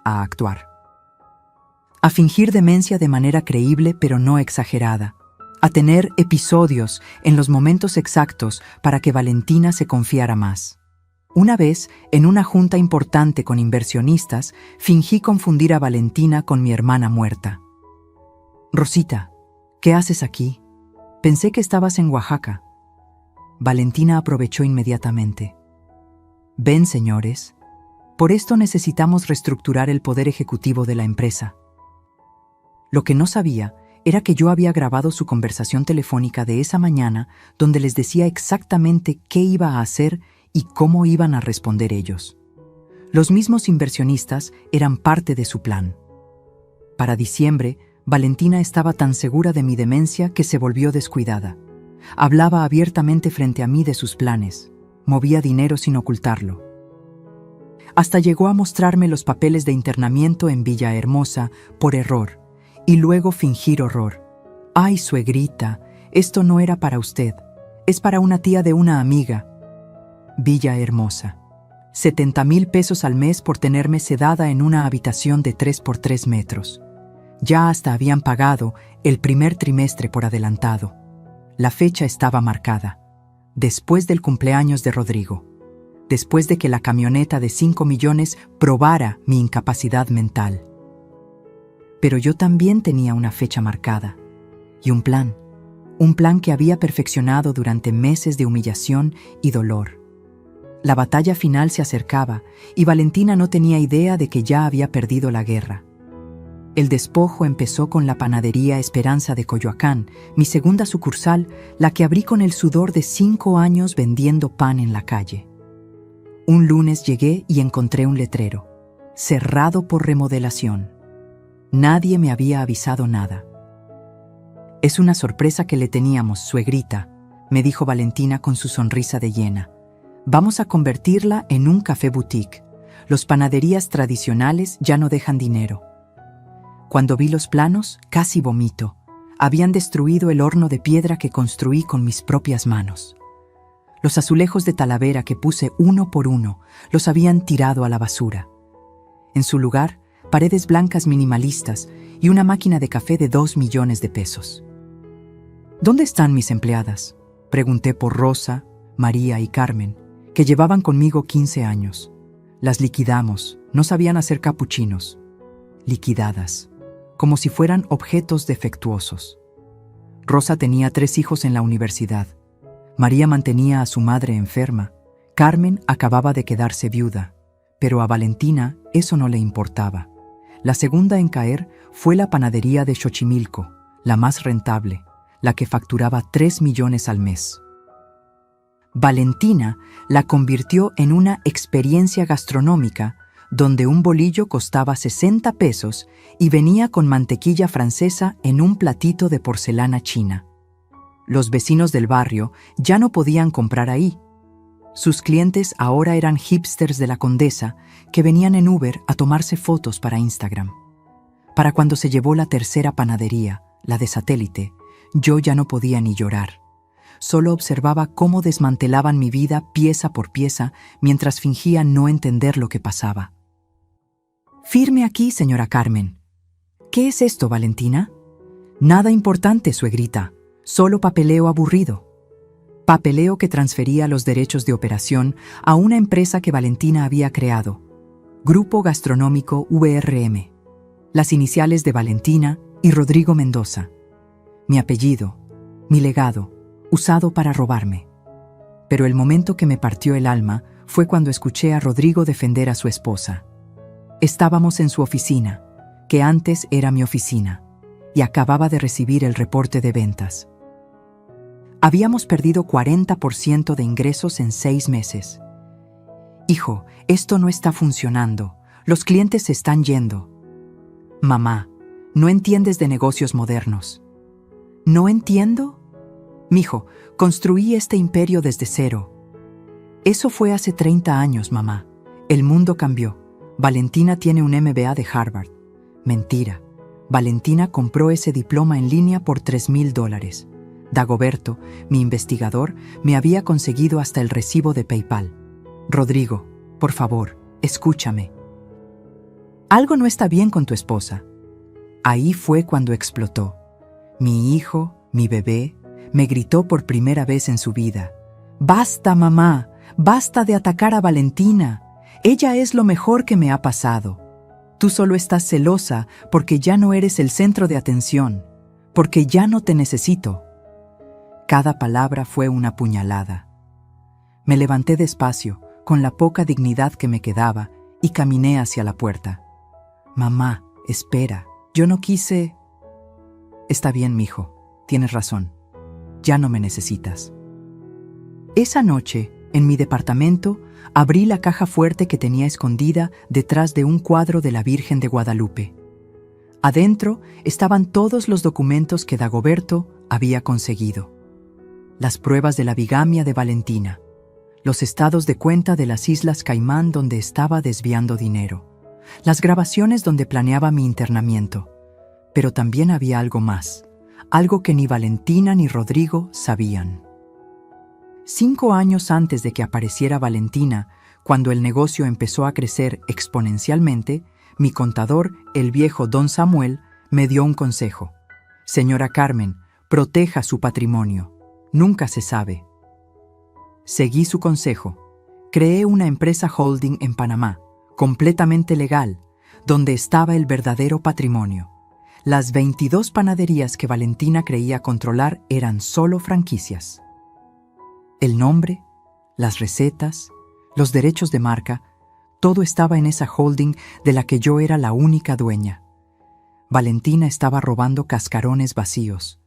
a actuar. A fingir demencia de manera creíble pero no exagerada. A tener episodios en los momentos exactos para que Valentina se confiara más. Una vez, en una junta importante con inversionistas, fingí confundir a Valentina con mi hermana muerta. «Rosita, ¿qué haces aquí? Pensé que estabas en Oaxaca». Valentina aprovechó inmediatamente. «Ven, señores, por esto necesitamos reestructurar el poder ejecutivo de la empresa». Lo que no sabía era que yo había grabado su conversación telefónica de esa mañana donde les decía exactamente qué iba a hacer y cómo iban a responder ellos. Los mismos inversionistas eran parte de su plan. Para diciembre, Valentina estaba tan segura de mi demencia que se volvió descuidada. Hablaba abiertamente frente a mí de sus planes. Movía dinero sin ocultarlo. Hasta llegó a mostrarme los papeles de internamiento en Villahermosa por error y luego fingir horror. «Ay, suegrita, esto no era para usted. Es para una tía de una amiga». Villahermosa. 70,000 pesos al mes por tenerme sedada en una habitación de 3 por 3 metros. Ya hasta habían pagado el primer trimestre por adelantado. La fecha estaba marcada. Después del cumpleaños de Rodrigo. Después de que la camioneta de 5 millones probara mi incapacidad mental. Pero yo también tenía una fecha marcada. Y un plan. Un plan que había perfeccionado durante meses de humillación y dolor. La batalla final se acercaba y Valentina no tenía idea de que ya había perdido la guerra. El despojo empezó con la panadería Esperanza de Coyoacán, mi segunda sucursal, la que abrí con el sudor de 5 años vendiendo pan en la calle. Un lunes llegué y encontré un letrero, cerrado por remodelación. Nadie me había avisado nada. «Es una sorpresa que le teníamos, suegrita», me dijo Valentina con su sonrisa de hiena. «Vamos a convertirla en un café boutique. Los panaderías tradicionales ya no dejan dinero». Cuando vi los planos, casi vomito. Habían destruido el horno de piedra que construí con mis propias manos. Los azulejos de Talavera que puse uno por uno, los habían tirado a la basura. En su lugar, paredes blancas minimalistas y una máquina de café de 2 millones de pesos. «¿Dónde están mis empleadas?», pregunté por Rosa, María y Carmen, que llevaban conmigo 15 años. «Las liquidamos, no sabían hacer capuchinos». Liquidadas, como si fueran objetos defectuosos. Rosa tenía 3 hijos en la universidad. María mantenía a su madre enferma. Carmen acababa de quedarse viuda, pero a Valentina eso no le importaba. La segunda en caer fue la panadería de Xochimilco, la más rentable, la que facturaba 3 millones al mes. Valentina la convirtió en una experiencia gastronómica donde un bolillo costaba 60 pesos y venía con mantequilla francesa en un platito de porcelana china. Los vecinos del barrio ya no podían comprar ahí. Sus clientes ahora eran hipsters de la Condesa que venían en Uber a tomarse fotos para Instagram. Para cuando se llevó la tercera panadería, la de Satélite, yo ya no podía ni llorar. Solo observaba cómo desmantelaban mi vida pieza por pieza mientras fingía no entender lo que pasaba. «Firme aquí, señora Carmen». «¿Qué es esto, Valentina?» «Nada importante, suegrita. Solo papeleo aburrido». Papeleo que transfería los derechos de operación a una empresa que Valentina había creado, Grupo Gastronómico VRM. Las iniciales de Valentina y Rodrigo Mendoza. Mi apellido, mi legado, usado para robarme. Pero el momento que me partió el alma fue cuando escuché a Rodrigo defender a su esposa. Estábamos en su oficina, que antes era mi oficina, y acababa de recibir el reporte de ventas. Habíamos perdido 40% de ingresos en 6 meses. «Hijo, esto no está funcionando. Los clientes se están yendo». «Mamá, no entiendes de negocios modernos». «¿No entiendo?» «Mijo, construí este imperio desde cero». «Eso fue hace 30 años, mamá. El mundo cambió. Valentina tiene un MBA de Harvard». «Mentira. Valentina compró ese diploma en línea por $3,000. Dagoberto, mi investigador, me había conseguido hasta el recibo de PayPal. Rodrigo, por favor, escúchame. Algo no está bien con tu esposa». Ahí fue cuando explotó. Mi hijo, mi bebé, me gritó por primera vez en su vida: «Basta, mamá, basta de atacar a Valentina. Ella es lo mejor que me ha pasado. Tú solo estás celosa porque ya no eres el centro de atención, porque ya no te necesito». Cada palabra fue una puñalada. Me levanté despacio, con la poca dignidad que me quedaba, y caminé hacia la puerta. «Mamá, espera, yo no quise». «Está bien, mijo, tienes razón. Ya no me necesitas». Esa noche, en mi departamento, abrí la caja fuerte que tenía escondida detrás de un cuadro de la Virgen de Guadalupe. Adentro estaban todos los documentos que Dagoberto había conseguido. Las pruebas de la bigamia de Valentina, los estados de cuenta de las Islas Caimán donde estaba desviando dinero, las grabaciones donde planeaba mi internamiento. Pero también había algo más, algo que ni Valentina ni Rodrigo sabían. 5 años antes de que apareciera Valentina, cuando el negocio empezó a crecer exponencialmente, mi contador, el viejo Don Samuel, me dio un consejo. «Señora Carmen, proteja su patrimonio. Nunca se sabe». Seguí su consejo. Creé una empresa holding en Panamá, completamente legal, donde estaba el verdadero patrimonio. Las 22 panaderías que Valentina creía controlar eran solo franquicias. El nombre, las recetas, los derechos de marca, todo estaba en esa holding de la que yo era la única dueña. Valentina estaba robando cascarones vacíos.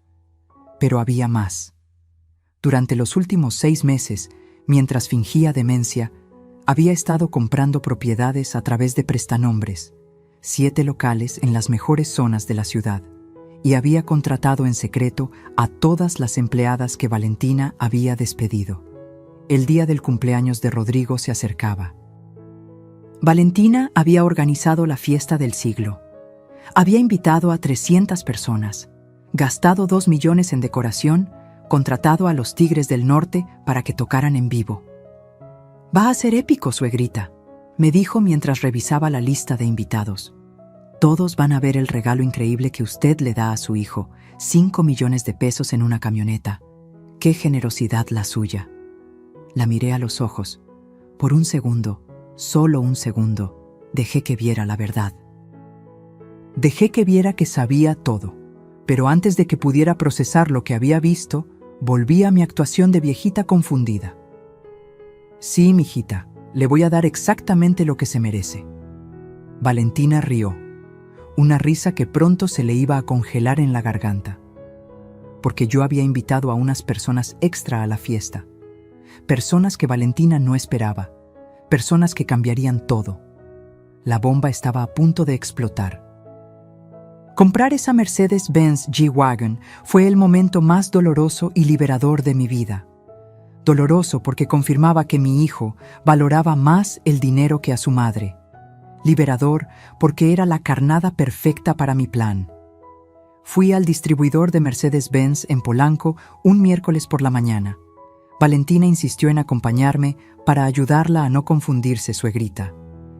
Pero había más. Durante los últimos 6 meses, mientras fingía demencia, había estado comprando propiedades a través de prestanombres, 7 locales en las mejores zonas de la ciudad, y había contratado en secreto a todas las empleadas que Valentina había despedido. El día del cumpleaños de Rodrigo se acercaba. Valentina había organizado la fiesta del siglo. Había invitado a 300 personas, gastado 2 millones en decoración, contratado a los Tigres del Norte para que tocaran en vivo. «Va a ser épico, suegrita», me dijo mientras revisaba la lista de invitados. «Todos van a ver el regalo increíble que usted le da a su hijo, 5 millones de pesos en una camioneta. ¡Qué generosidad la suya!». La miré a los ojos. Por un segundo, solo un segundo, dejé que viera la verdad. Dejé que viera que sabía todo, pero antes de que pudiera procesar lo que había visto, volví a mi actuación de viejita confundida. «Sí, mijita, le voy a dar exactamente lo que se merece». Valentina rió, una risa que pronto se le iba a congelar en la garganta, porque yo había invitado a unas personas extra a la fiesta, personas que Valentina no esperaba, personas que cambiarían todo. La bomba estaba a punto de explotar. Comprar esa Mercedes-Benz G-Wagon fue el momento más doloroso y liberador de mi vida. Doloroso porque confirmaba que mi hijo valoraba más el dinero que a su madre. Liberador porque era la carnada perfecta para mi plan. Fui al distribuidor de Mercedes-Benz en Polanco un miércoles por la mañana. Valentina insistió en acompañarme para ayudarla a no confundirse, suegrita.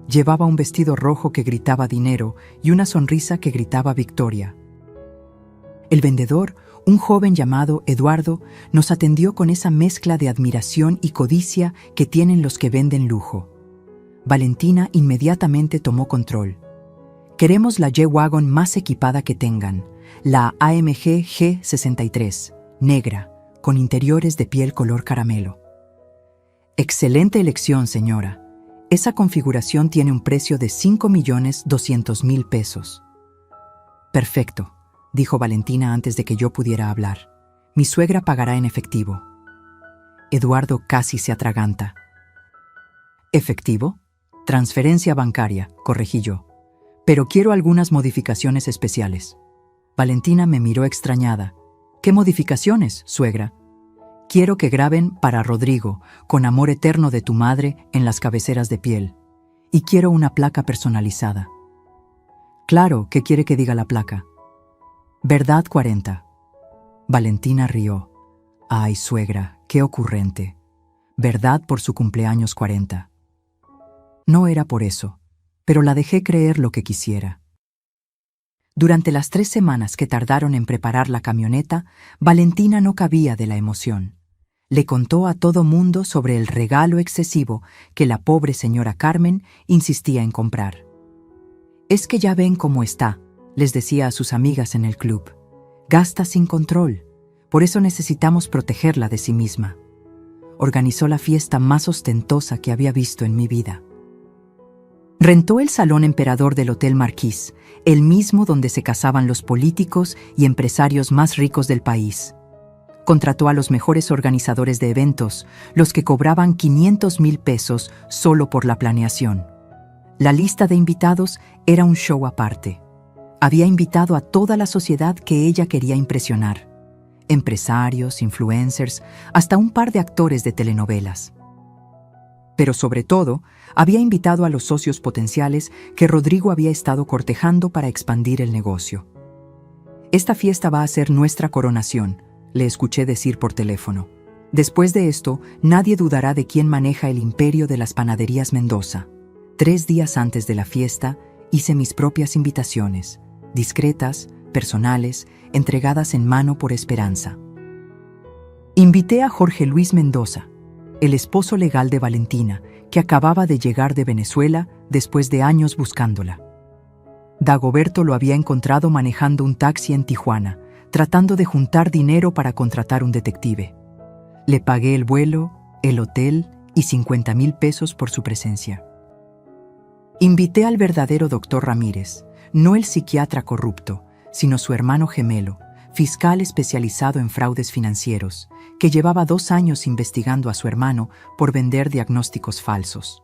Llevaba un vestido rojo que gritaba dinero y una sonrisa que gritaba victoria. El vendedor, un joven llamado Eduardo, nos atendió con esa mezcla de admiración y codicia que tienen los que venden lujo. Valentina inmediatamente tomó control. Queremos la G-Wagon más equipada que tengan, la AMG G63, negra, con interiores de piel color caramelo. Excelente elección, señora. Esa configuración tiene un precio de 5.200.000 pesos. Perfecto, dijo Valentina antes de que yo pudiera hablar. Mi suegra pagará en efectivo. Eduardo casi se atraganta. ¿Efectivo? Transferencia bancaria, corregí yo. Pero quiero algunas modificaciones especiales. Valentina me miró extrañada. ¿Qué modificaciones, suegra? Quiero que graben para Rodrigo, con amor eterno de tu madre, en las cabeceras de piel. Y quiero una placa personalizada. Claro, ¿qué quiere que diga la placa? Verdad 40. Valentina rió. Ay, suegra, qué ocurrente. Verdad por su cumpleaños 40. No era por eso, pero la dejé creer lo que quisiera. Durante las 3 semanas que tardaron en preparar la camioneta, Valentina no cabía de la emoción. Le contó a todo mundo sobre el regalo excesivo que la pobre señora Carmen insistía en comprar. Es que ya ven cómo está, les decía a sus amigas en el club. Gasta sin control, por eso necesitamos protegerla de sí misma. Organizó la fiesta más ostentosa que había visto en mi vida. Rentó el Salón Emperador del Hotel Marquis, el mismo donde se casaban los políticos y empresarios más ricos del país. Contrató a los mejores organizadores de eventos, los que cobraban 500.000 pesos solo por la planeación. La lista de invitados era un show aparte. Había invitado a toda la sociedad que ella quería impresionar. Empresarios, influencers, hasta un par de actores de telenovelas. Pero sobre todo, había invitado a los socios potenciales que Rodrigo había estado cortejando para expandir el negocio. Esta fiesta va a ser nuestra coronación, le escuché decir por teléfono. Después de esto, nadie dudará de quién maneja el imperio de las panaderías Mendoza. 3 días antes de la fiesta, hice mis propias invitaciones, discretas, personales, entregadas en mano por Esperanza. Invité a Jorge Luis Mendoza, el esposo legal de Valentina, que acababa de llegar de Venezuela después de años buscándola. Dagoberto lo había encontrado manejando un taxi en Tijuana, tratando de juntar dinero para contratar un detective. Le pagué el vuelo, el hotel y 50.000 pesos por su presencia. Invité al verdadero doctor Ramírez, no el psiquiatra corrupto, sino su hermano gemelo, fiscal especializado en fraudes financieros, que llevaba 2 años investigando a su hermano por vender diagnósticos falsos.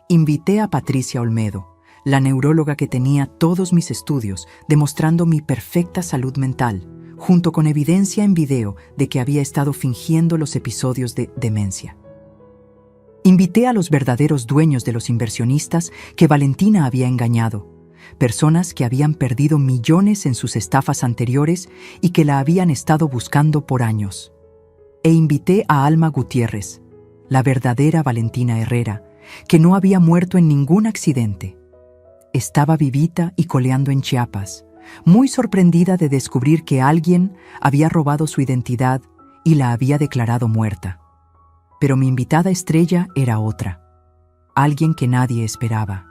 Invité a Patricia Olmedo, la neuróloga que tenía todos mis estudios, demostrando mi perfecta salud mental, junto con evidencia en video de que había estado fingiendo los episodios de demencia. Invité a los verdaderos dueños de los inversionistas que Valentina había engañado, personas que habían perdido millones en sus estafas anteriores y que la habían estado buscando por años. E invité a Alma Gutiérrez, la verdadera Valentina Herrera, que no había muerto en ningún accidente. Estaba vivita y coleando en Chiapas, muy sorprendida de descubrir que alguien había robado su identidad y la había declarado muerta. Pero mi invitada estrella era otra, alguien que nadie esperaba.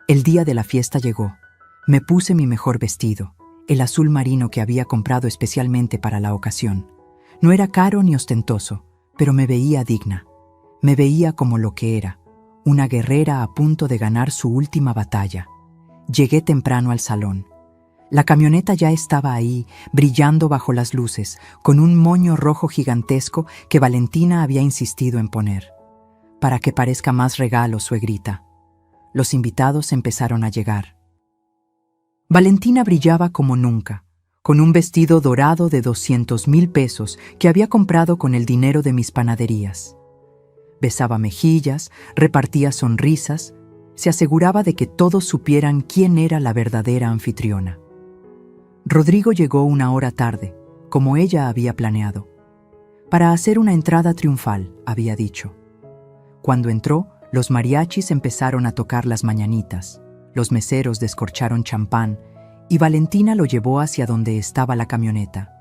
El día de la fiesta llegó. Me puse mi mejor vestido, el azul marino que había comprado especialmente para la ocasión. No era caro ni ostentoso, pero me veía digna. Me veía como lo que era, una guerrera a punto de ganar su última batalla. Llegué temprano al salón. La camioneta ya estaba ahí, brillando bajo las luces, con un moño rojo gigantesco que Valentina había insistido en poner. Para que parezca más regalo, suegrita. Los invitados empezaron a llegar. Valentina brillaba como nunca, con un vestido dorado de 200,000 pesos que había comprado con el dinero de mis panaderías. Besaba mejillas, repartía sonrisas, se aseguraba de que todos supieran quién era la verdadera anfitriona. Rodrigo llegó 1 hora tarde, como ella había planeado, para hacer una entrada triunfal, había dicho. Cuando entró, los mariachis empezaron a tocar las mañanitas, los meseros descorcharon champán y Valentina lo llevó hacia donde estaba la camioneta.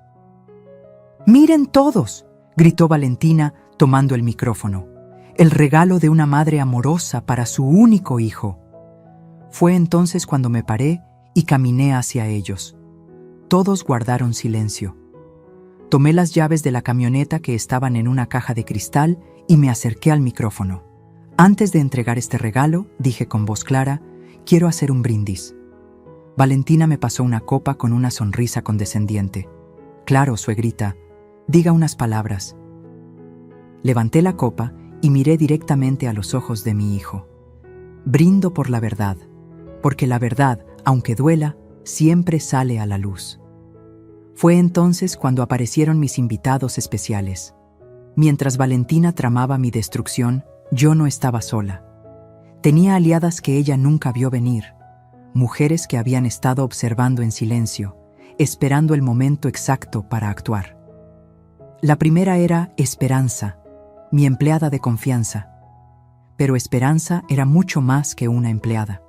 «¡Miren todos!», gritó Valentina tomando el micrófono. «El regalo de una madre amorosa para su único hijo». Fue entonces cuando me paré y caminé hacia ellos. Todos guardaron silencio. Tomé las llaves de la camioneta que estaban en una caja de cristal y me acerqué al micrófono. Antes de entregar este regalo, dije con voz clara, «Quiero hacer un brindis». Valentina me pasó una copa con una sonrisa condescendiente. «Claro, suegrita, diga unas palabras». Levanté la copa y miré directamente a los ojos de mi hijo. «Brindo por la verdad, porque la verdad, aunque duela, siempre sale a la luz». Fue entonces cuando aparecieron mis invitados especiales. Mientras Valentina tramaba mi destrucción, yo no estaba sola. Tenía aliadas que ella nunca vio venir, mujeres que habían estado observando en silencio, esperando el momento exacto para actuar. La primera era Esperanza, mi empleada de confianza. Pero Esperanza era mucho más que una empleada.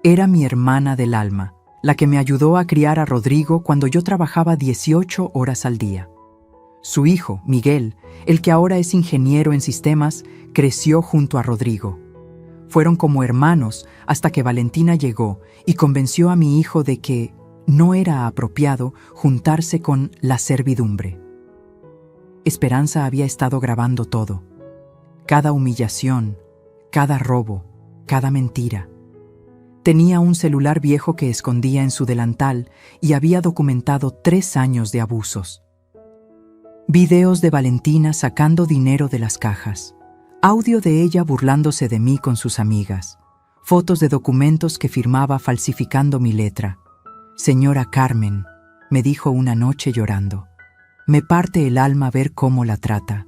Era mi hermana del alma, la que me ayudó a criar a Rodrigo cuando yo trabajaba 18 horas al día. Su hijo, Miguel, el que ahora es ingeniero en sistemas, creció junto a Rodrigo. Fueron como hermanos hasta que Valentina llegó y convenció a mi hijo de que no era apropiado juntarse con la servidumbre. Esperanza había estado grabando todo. Cada humillación, cada robo, cada mentira. Tenía un celular viejo que escondía en su delantal y había documentado 3 años de abusos. Videos de Valentina sacando dinero de las cajas. Audio de ella burlándose de mí con sus amigas. Fotos de documentos que firmaba falsificando mi letra. «Señora Carmen», me dijo una noche llorando. «Me parte el alma ver cómo la trata.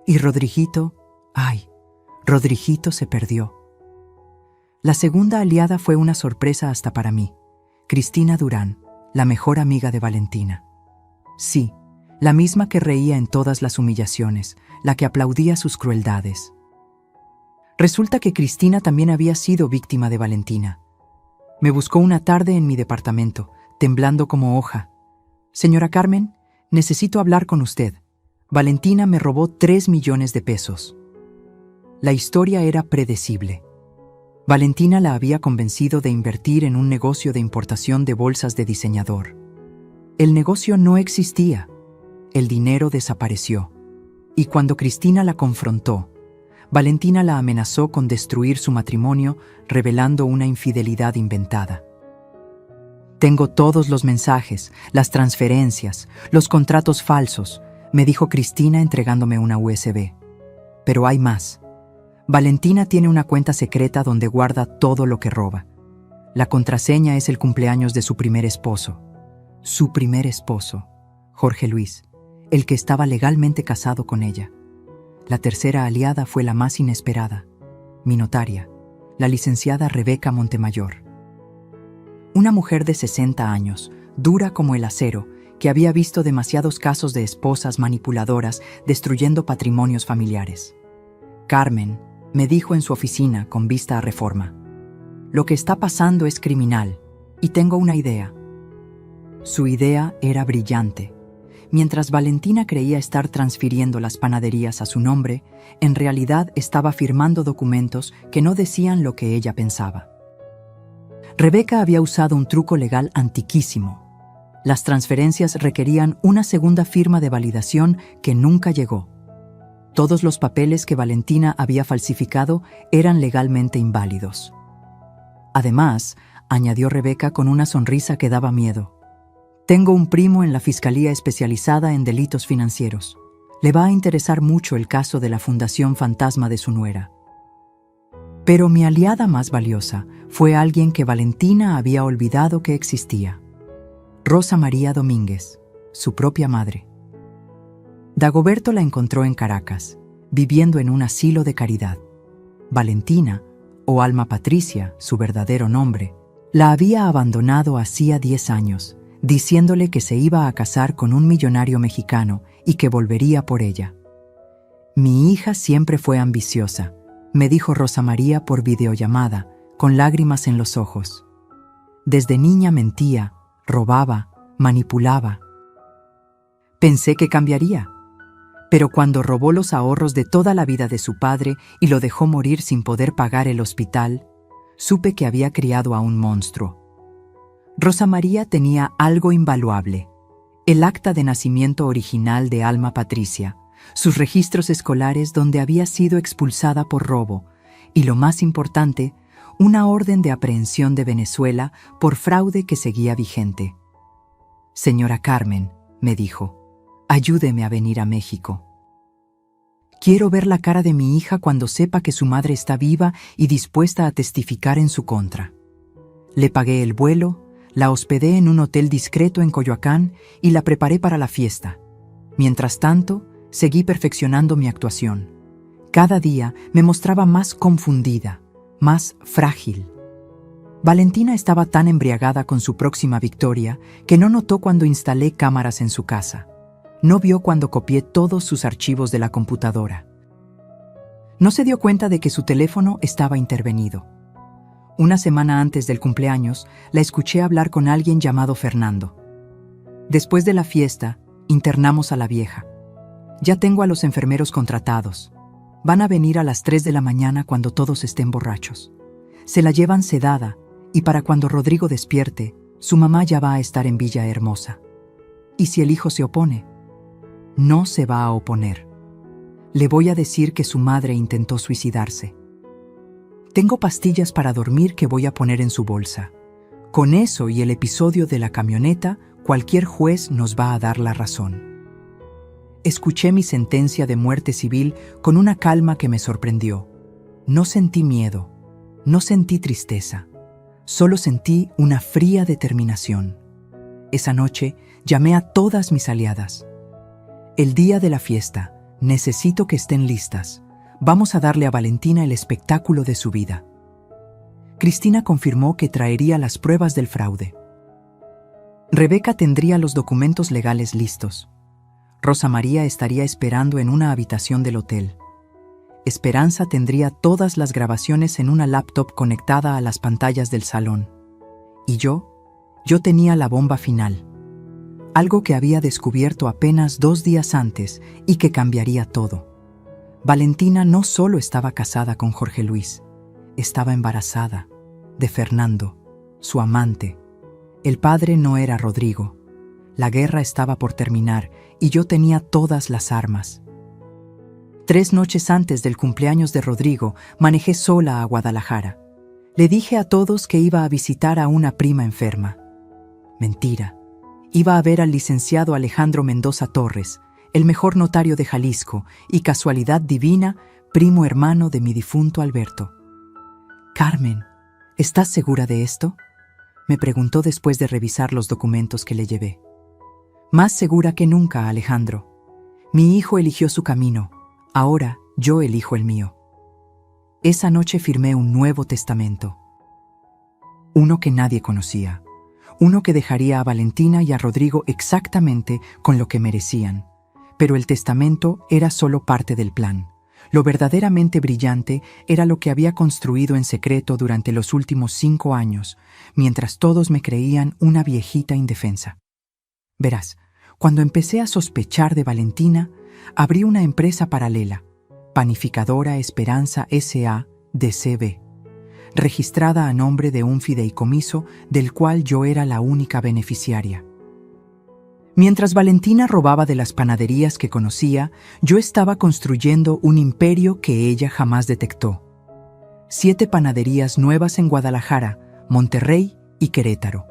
Y Rodriguito, ay, Rodriguito se perdió». La segunda aliada fue una sorpresa hasta para mí. Cristina Durán, la mejor amiga de Valentina. Sí, la misma que reía en todas las humillaciones, la que aplaudía sus crueldades. Resulta que Cristina también había sido víctima de Valentina. Me buscó una tarde en mi departamento, temblando como hoja. «Señora Carmen, necesito hablar con usted. Valentina me robó 3 millones de pesos». La historia era predecible. Valentina la había convencido de invertir en un negocio de importación de bolsas de diseñador. El negocio no existía. El dinero desapareció. Y cuando Cristina la confrontó, Valentina la amenazó con destruir su matrimonio, revelando una infidelidad inventada. «Tengo todos los mensajes, las transferencias, los contratos falsos», me dijo Cristina entregándome una USB. «Pero hay más. Valentina tiene una cuenta secreta donde guarda todo lo que roba. La contraseña es el cumpleaños de su primer esposo. Su primer esposo, Jorge Luis, el que estaba legalmente casado con ella. La tercera aliada fue la más inesperada, mi notaria, la licenciada Rebeca Montemayor. Una mujer de 60 años, dura como el acero, que había visto demasiados casos de esposas manipuladoras destruyendo patrimonios familiares. Carmen, me dijo en su oficina con vista a Reforma, «Lo que está pasando es criminal, y tengo una idea». Su idea era brillante. Mientras Valentina creía estar transfiriendo las panaderías a su nombre, en realidad estaba firmando documentos que no decían lo que ella pensaba. Rebeca había usado un truco legal antiquísimo. Las transferencias requerían una segunda firma de validación que nunca llegó. Todos los papeles que Valentina había falsificado eran legalmente inválidos. Además, añadió Rebeca con una sonrisa que daba miedo, «Tengo un primo en la Fiscalía especializada en delitos financieros. Le va a interesar mucho el caso de la Fundación Fantasma de su nuera». Pero mi aliada más valiosa fue alguien que Valentina había olvidado que existía. Rosa María Domínguez, su propia madre. Dagoberto la encontró en Caracas, viviendo en un asilo de caridad. Valentina, o Alma Patricia, su verdadero nombre, la había abandonado hacía 10 años, diciéndole que se iba a casar con un millonario mexicano y que volvería por ella. Mi hija siempre fue ambiciosa, me dijo Rosa María por videollamada, con lágrimas en los ojos. Desde niña mentía, robaba, manipulaba. Pensé que cambiaría, pero cuando robó los ahorros de toda la vida de su padre y lo dejó morir sin poder pagar el hospital, supe que había criado a un monstruo. Rosa María tenía algo invaluable: el acta de nacimiento original de Alma Patricia, sus registros escolares donde había sido expulsada por robo y, lo más importante, una orden de aprehensión de Venezuela por fraude que seguía vigente. «Señora Carmen», me dijo, «ayúdeme a venir a México. Quiero ver la cara de mi hija cuando sepa que su madre está viva y dispuesta a testificar en su contra». Le pagué el vuelo, la hospedé en un hotel discreto en Coyoacán y la preparé para la fiesta. Mientras tanto, seguí perfeccionando mi actuación. Cada día me mostraba más confundida, más frágil. Valentina estaba tan embriagada con su próxima victoria que no notó cuando instalé cámaras en su casa. No vio cuando copié todos sus archivos de la computadora. No se dio cuenta de que su teléfono estaba intervenido. Una semana antes del cumpleaños, la escuché hablar con alguien llamado Fernando. Después de la fiesta, internamos a la vieja. Ya tengo a los enfermeros contratados. Van a venir a las 3 de la mañana cuando todos estén borrachos. Se la llevan sedada y para cuando Rodrigo despierte, su mamá ya va a estar en Villahermosa. ¿Y si el hijo se opone? No se va a oponer. Le voy a decir que su madre intentó suicidarse. Tengo pastillas para dormir que voy a poner en su bolsa. Con eso y el episodio de la camioneta, cualquier juez nos va a dar la razón. Escuché mi sentencia de muerte civil con una calma que me sorprendió. No sentí miedo, no sentí tristeza, solo sentí una fría determinación. Esa noche llamé a todas mis aliadas. El día de la fiesta, necesito que estén listas. Vamos a darle a Valentina el espectáculo de su vida. Cristina confirmó que traería las pruebas del fraude. Rebeca tendría los documentos legales listos. Rosa María estaría esperando en una habitación del hotel. Esperanza tendría todas las grabaciones en una laptop conectada a las pantallas del salón. Y yo tenía la bomba final. Algo que había descubierto apenas 2 días antes y que cambiaría todo. Valentina no solo estaba casada con Jorge Luis, estaba embarazada de Fernando, su amante. El padre no era Rodrigo. La guerra estaba por terminar y yo tenía todas las armas. 3 noches antes del cumpleaños de Rodrigo, manejé sola a Guadalajara. Le dije a todos que iba a visitar a una prima enferma. Mentira. Iba a ver al licenciado Alejandro Mendoza Torres, el mejor notario de Jalisco y, casualidad divina, primo hermano de mi difunto Alberto. «Carmen, ¿estás segura de esto?», me preguntó después de revisar los documentos que le llevé. «Más segura que nunca, Alejandro. Mi hijo eligió su camino, ahora yo elijo el mío». Esa noche firmé un nuevo testamento. Uno que nadie conocía. Uno que dejaría a Valentina y a Rodrigo exactamente con lo que merecían. Pero el testamento era solo parte del plan. Lo verdaderamente brillante era lo que había construido en secreto durante los últimos 5 años, mientras todos me creían una viejita indefensa. Verás, cuando empecé a sospechar de Valentina, abrí una empresa paralela, Panificadora Esperanza S.A. de C.B., registrada a nombre de un fideicomiso del cual yo era la única beneficiaria. Mientras Valentina robaba de las panaderías que conocía, yo estaba construyendo un imperio que ella jamás detectó. 7 panaderías nuevas en Guadalajara, Monterrey y Querétaro.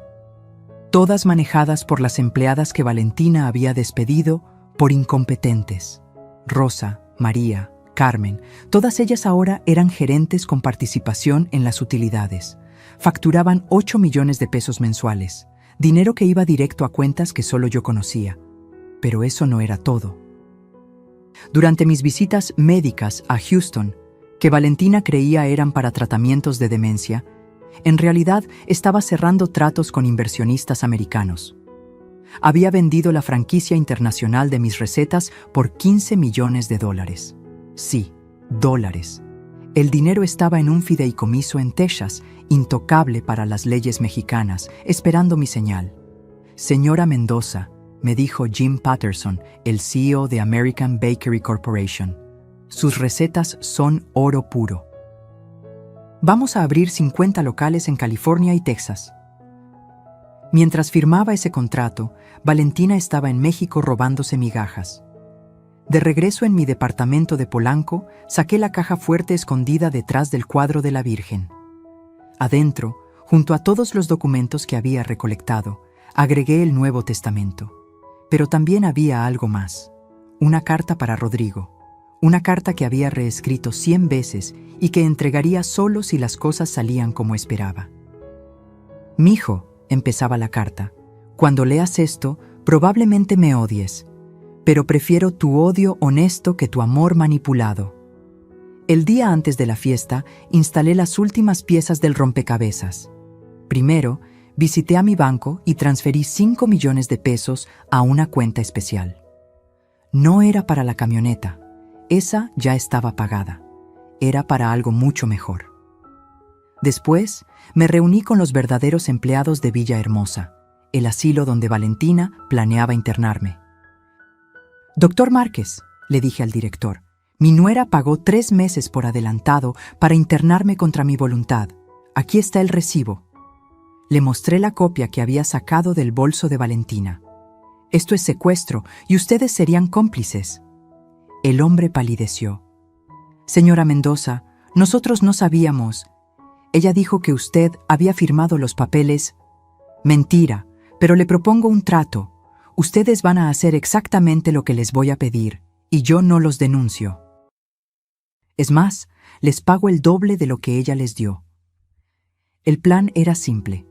Todas manejadas por las empleadas que Valentina había despedido por incompetentes. Rosa, María, Carmen, todas ellas ahora eran gerentes con participación en las utilidades. Facturaban 8 millones de pesos mensuales, dinero que iba directo a cuentas que solo yo conocía. Pero eso no era todo. Durante mis visitas médicas a Houston, que Valentina creía eran para tratamientos de demencia, en realidad estaba cerrando tratos con inversionistas americanos. Había vendido la franquicia internacional de mis recetas por $15 millones. Sí, dólares. El dinero estaba en un fideicomiso en Texas, intocable para las leyes mexicanas, esperando mi señal. Señora Mendoza, me dijo Jim Patterson, el CEO de American Bakery Corporation, sus recetas son oro puro. Vamos a abrir 50 locales en California y Texas. Mientras firmaba ese contrato, Valentina estaba en México robándose migajas. De regreso en mi departamento de Polanco, saqué la caja fuerte escondida detrás del cuadro de la Virgen. Adentro, junto a todos los documentos que había recolectado, agregué el Nuevo Testamento. Pero también había algo más. Una carta para Rodrigo. Una carta que había reescrito 100 veces y que entregaría solo si las cosas salían como esperaba. «Mijo», empezaba la carta, «cuando leas esto, probablemente me odies, pero prefiero tu odio honesto que tu amor manipulado. El día antes de la fiesta, instalé las últimas piezas del rompecabezas. Primero, visité a mi banco y transferí 5 millones de pesos a una cuenta especial. No era para la camioneta, esa ya estaba pagada. Era para algo mucho mejor. Después, me reuní con los verdaderos empleados de Villahermosa, el asilo donde Valentina planeaba internarme. «Doctor Márquez», le dije al director, «mi nuera pagó 3 meses por adelantado para internarme contra mi voluntad. Aquí está el recibo». Le mostré la copia que había sacado del bolso de Valentina. «Esto es secuestro y ustedes serían cómplices». El hombre palideció. «Señora Mendoza, nosotros no sabíamos. Ella dijo que usted había firmado los papeles». «Mentira, pero le propongo un trato. Ustedes van a hacer exactamente lo que les voy a pedir, y yo no los denuncio. Es más, les pago el doble de lo que ella les dio». El plan era simple.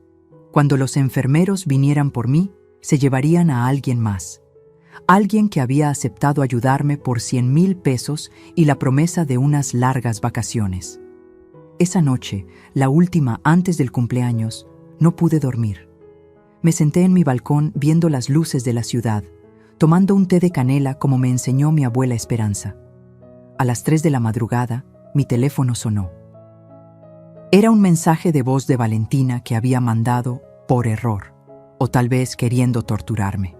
Cuando los enfermeros vinieran por mí, se llevarían a alguien más. Alguien que había aceptado ayudarme por 100,000 pesos y la promesa de unas largas vacaciones. Esa noche, la última antes del cumpleaños, no pude dormir. Me senté en mi balcón viendo las luces de la ciudad, tomando un té de canela como me enseñó mi abuela Esperanza. A las 3 de la madrugada, mi teléfono sonó. Era un mensaje de voz de Valentina que había mandado por error, o tal vez queriendo torturarme.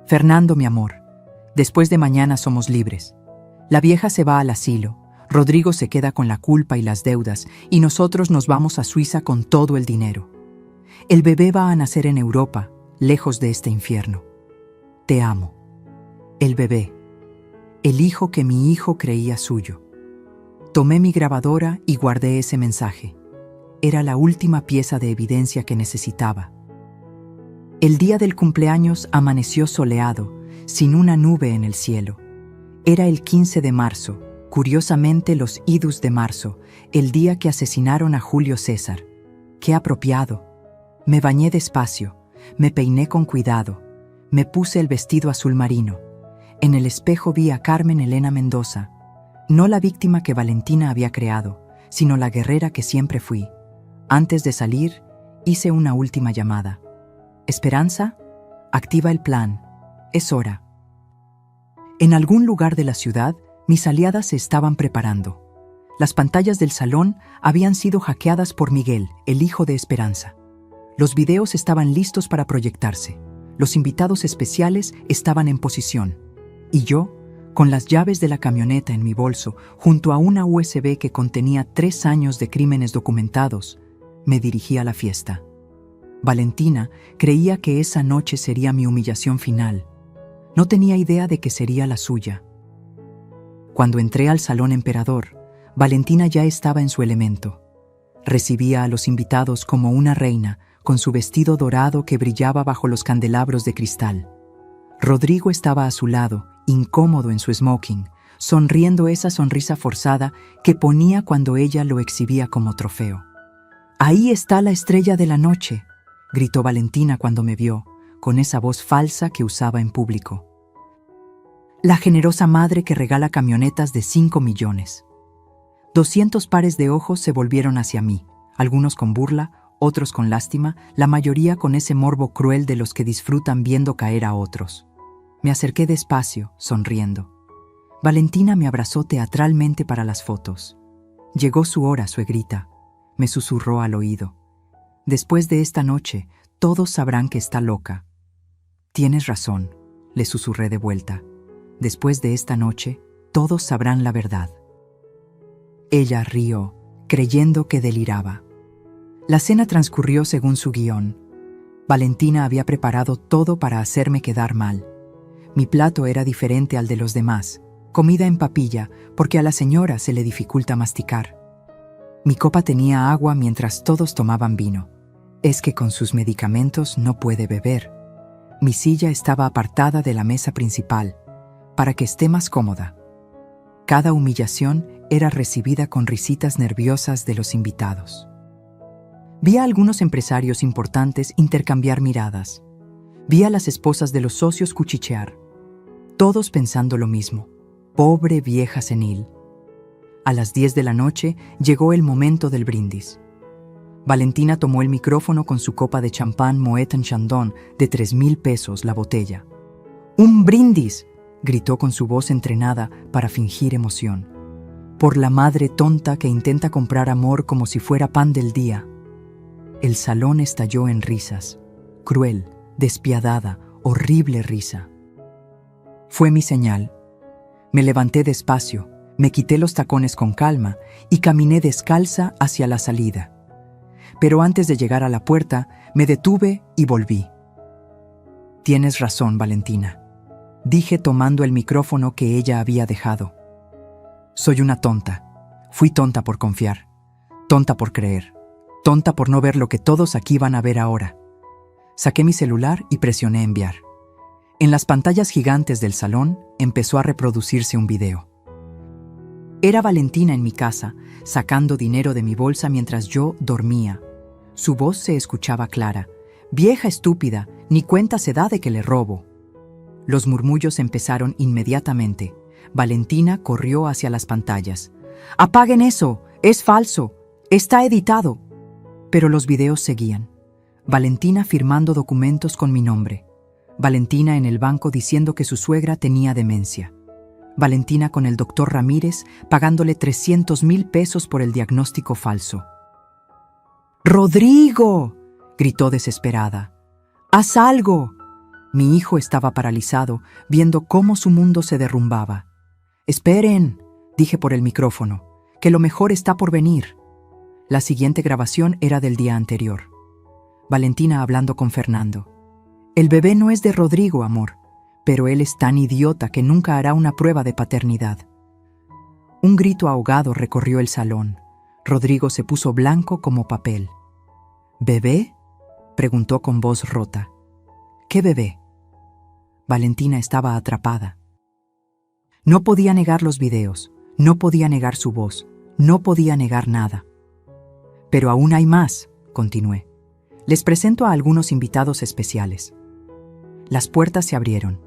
«Fernando, mi amor, después de mañana somos libres. La vieja se va al asilo, Rodrigo se queda con la culpa y las deudas, y nosotros nos vamos a Suiza con todo el dinero. El bebé va a nacer en Europa, lejos de este infierno. Te amo. El bebé, el hijo que mi hijo creía suyo». Tomé mi grabadora y guardé ese mensaje. Era la última pieza de evidencia que necesitaba. El día del cumpleaños amaneció soleado, sin una nube en el cielo. Era el 15 de marzo, curiosamente los idus de marzo, el día que asesinaron a Julio César. ¡Qué apropiado! Me bañé despacio, me peiné con cuidado, me puse el vestido azul marino. En el espejo vi a Carmen Elena Mendoza, no la víctima que Valentina había creado, sino la guerrera que siempre fui. Antes de salir, hice una última llamada. «Esperanza, activa el plan. Es hora». En algún lugar de la ciudad, mis aliadas se estaban preparando. Las pantallas del salón habían sido hackeadas por Miguel, el hijo de Esperanza. Los videos estaban listos para proyectarse. Los invitados especiales estaban en posición. Y yo, con las llaves de la camioneta en mi bolso, junto a una USB que contenía 3 años de crímenes documentados, me dirigí a la fiesta. Valentina creía que esa noche sería mi humillación final. No tenía idea de que sería la suya. Cuando entré al Salón Emperador, Valentina ya estaba en su elemento. Recibía a los invitados como una reina, con su vestido dorado que brillaba bajo los candelabros de cristal. Rodrigo estaba a su lado, incómodo en su smoking, sonriendo esa sonrisa forzada que ponía cuando ella lo exhibía como trofeo. «Ahí está la estrella de la noche», gritó Valentina cuando me vio, con esa voz falsa que usaba en público. «La generosa madre que regala camionetas de 5 millones». 200 pares de ojos se volvieron hacia mí, algunos con burla, otros con lástima, la mayoría con ese morbo cruel de los que disfrutan viendo caer a otros. Me acerqué despacio, sonriendo. Valentina me abrazó teatralmente para las fotos. «Llegó su hora, suegrita», me susurró al oído. «Después de esta noche, todos sabrán que está loca». «Tienes razón», le susurré de vuelta. «Después de esta noche, todos sabrán la verdad». Ella rió, creyendo que deliraba. La cena transcurrió según su guión. Valentina había preparado todo para hacerme quedar mal. Mi plato era diferente al de los demás, comida en papilla, porque a la señora se le dificulta masticar. Mi copa tenía agua mientras todos tomaban vino. Es que con sus medicamentos no puede beber. Mi silla estaba apartada de la mesa principal, para que esté más cómoda. Cada humillación era recibida con risitas nerviosas de los invitados. Vi a algunos empresarios importantes intercambiar miradas. Vi a las esposas de los socios cuchichear. Todos pensando lo mismo. Pobre vieja senil. A las 10 de la noche llegó el momento del brindis. Valentina tomó el micrófono con su copa de champán Moet Chandon de 3,000 pesos la botella. «¡Un brindis!», gritó con su voz entrenada para fingir emoción. «Por la madre tonta que intenta comprar amor como si fuera pan del día». El salón estalló en risas. Cruel, despiadada, horrible risa. Fue mi señal. Me levanté despacio, me quité los tacones con calma y caminé descalza hacia la salida. Pero antes de llegar a la puerta, me detuve y volví. «Tienes razón, Valentina», dije tomando el micrófono que ella había dejado. «Soy una tonta. Fui tonta por confiar. Tonta por creer. Tonta por no ver lo que todos aquí van a ver ahora». Saqué mi celular y presioné enviar. En las pantallas gigantes del salón empezó a reproducirse un video. Era Valentina en mi casa, sacando dinero de mi bolsa mientras yo dormía. Su voz se escuchaba clara. «Vieja estúpida, ni cuenta se da de que le robo». Los murmullos empezaron inmediatamente. Valentina corrió hacia las pantallas. «¡Apaguen eso! ¡Es falso! ¡Está editado!». Pero los videos seguían. Valentina firmando documentos con mi nombre. Valentina en el banco diciendo que su suegra tenía demencia. Valentina con el doctor Ramírez pagándole 300,000 pesos por el diagnóstico falso. «¡Rodrigo!», gritó desesperada. «¡Haz algo!». Mi hijo estaba paralizado, viendo cómo su mundo se derrumbaba. «Esperen», dije por el micrófono, «que lo mejor está por venir». La siguiente grabación era del día anterior. Valentina hablando con Fernando. «El bebé no es de Rodrigo, amor, pero él es tan idiota que nunca hará una prueba de paternidad». Un grito ahogado recorrió el salón. Rodrigo se puso blanco como papel. «¿Bebé?», preguntó con voz rota. «¿Qué bebé?». Valentina estaba atrapada. No podía negar los videos, no podía negar su voz, no podía negar nada. «Pero aún hay más», continué. «Les presento a algunos invitados especiales». Las puertas se abrieron.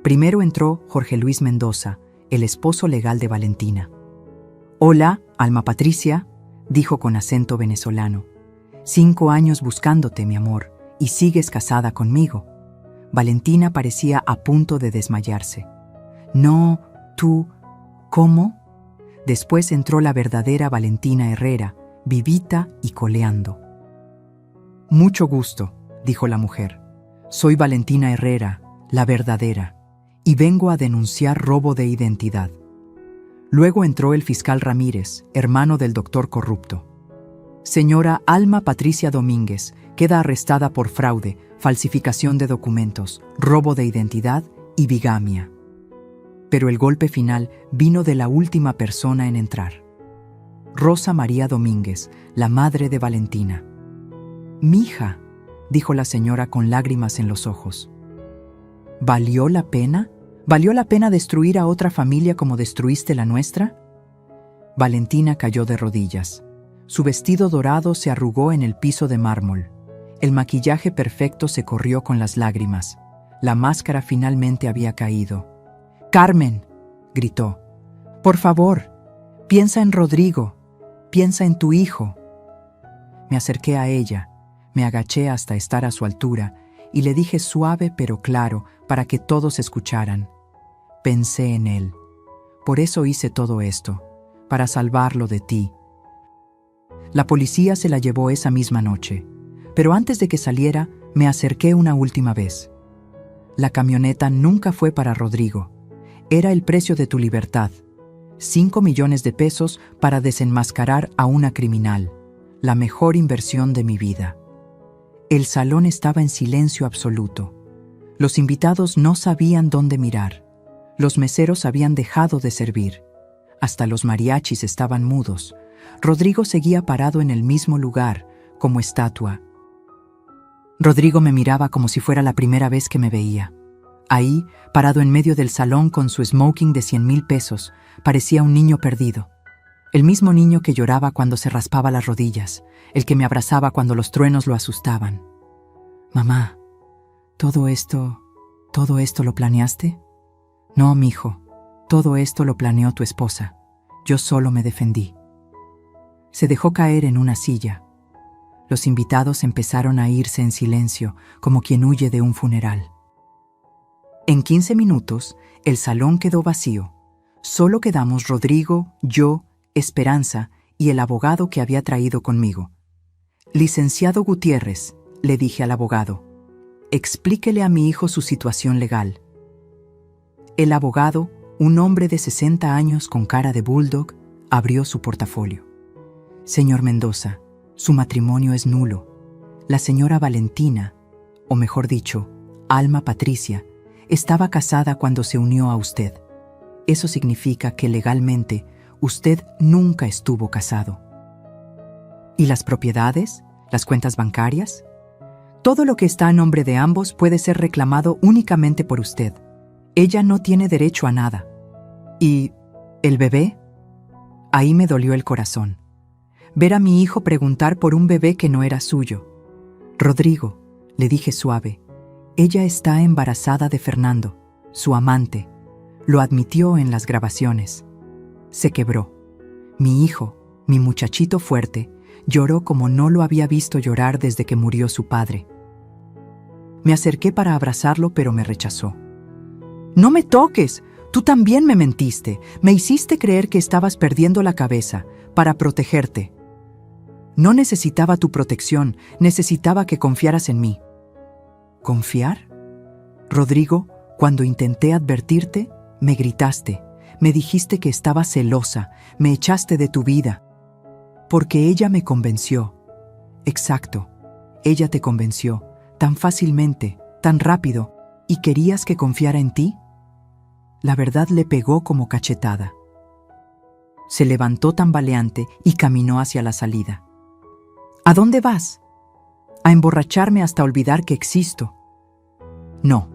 Primero entró Jorge Luis Mendoza, el esposo legal de Valentina. «Hola, Alma Patricia», dijo con acento venezolano. «5 años buscándote, mi amor, y sigues casada conmigo». Valentina parecía a punto de desmayarse. «No, tú, ¿cómo?». Después entró la verdadera Valentina Herrera, vivita y coleando. «Mucho gusto», dijo la mujer. «Soy Valentina Herrera, la verdadera, y vengo a denunciar robo de identidad». Luego entró el fiscal Ramírez, hermano del doctor corrupto. «Señora Alma Patricia Domínguez queda arrestada por fraude, falsificación de documentos, robo de identidad y bigamia». Pero el golpe final vino de la última persona en entrar. Rosa María Domínguez, la madre de Valentina. «Mija», dijo la señora con lágrimas en los ojos. «¿Valió la pena?», ¿Valió la pena destruir a otra familia como destruiste la nuestra? Valentina cayó de rodillas. Su vestido dorado se arrugó en el piso de mármol. El maquillaje perfecto se corrió con las lágrimas. La máscara finalmente había caído. «¡Carmen!», gritó. «¡Por favor! Piensa en Rodrigo. Piensa en tu hijo». Me acerqué a ella, me agaché hasta estar a su altura y le dije suave pero claro para que todos escucharan. Pensé en él. Por eso hice todo esto, para salvarlo de ti. La policía se la llevó esa misma noche, pero antes de que saliera, me acerqué una última vez. La camioneta nunca fue para Rodrigo. Era el precio de tu libertad. 5 millones de pesos para desenmascarar a una criminal. La mejor inversión de mi vida. El salón estaba en silencio absoluto. Los invitados no sabían dónde mirar. Los meseros habían dejado de servir. Hasta los mariachis estaban mudos. Rodrigo seguía parado en el mismo lugar, como estatua. Rodrigo me miraba como si fuera la primera vez que me veía. Ahí, parado en medio del salón con su smoking de 100,000 pesos, parecía un niño perdido. El mismo niño que lloraba cuando se raspaba las rodillas, el que me abrazaba cuando los truenos lo asustaban. «Mamá, ¿todo esto lo planeaste?» «No, mijo, todo esto lo planeó tu esposa. Yo solo me defendí». Se dejó caer en una silla. Los invitados empezaron a irse en silencio, como quien huye de un funeral. En 15 minutos, el salón quedó vacío. Solo quedamos Rodrigo, yo, Esperanza y el abogado que había traído conmigo. «Licenciado Gutiérrez», le dije al abogado, «explíquele a mi hijo su situación legal». El abogado, un hombre de 60 años con cara de bulldog, abrió su portafolio. «Señor Mendoza, su matrimonio es nulo. La señora Valentina, o mejor dicho, Alma Patricia, estaba casada cuando se unió a usted. Eso significa que legalmente usted nunca estuvo casado». «¿Y las propiedades? ¿Las cuentas bancarias?» «Todo lo que está a nombre de ambos puede ser reclamado únicamente por usted. Ella no tiene derecho a nada». «¿Y el bebé?» Ahí me dolió el corazón. Ver a mi hijo preguntar por un bebé que no era suyo. «Rodrigo», le dije suave, «ella está embarazada de Fernando, su amante. Lo admitió en las grabaciones». Se quebró. Mi hijo, mi muchachito fuerte, lloró como no lo había visto llorar desde que murió su padre. Me acerqué para abrazarlo, pero me rechazó. «No me toques. Tú también me mentiste. Me hiciste creer que estabas perdiendo la cabeza para protegerte». «No necesitaba tu protección, necesitaba que confiaras en mí». «¿Confiar? Rodrigo, cuando intenté advertirte, me gritaste, me dijiste que estaba celosa, me echaste de tu vida». «Porque ella me convenció». «Exacto, ella te convenció, tan fácilmente, tan rápido, ¿y querías que confiara en ti?». La verdad le pegó como cachetada. Se levantó tambaleante y caminó hacia la salida. «¿A dónde vas?». «A emborracharme hasta olvidar que existo». «No,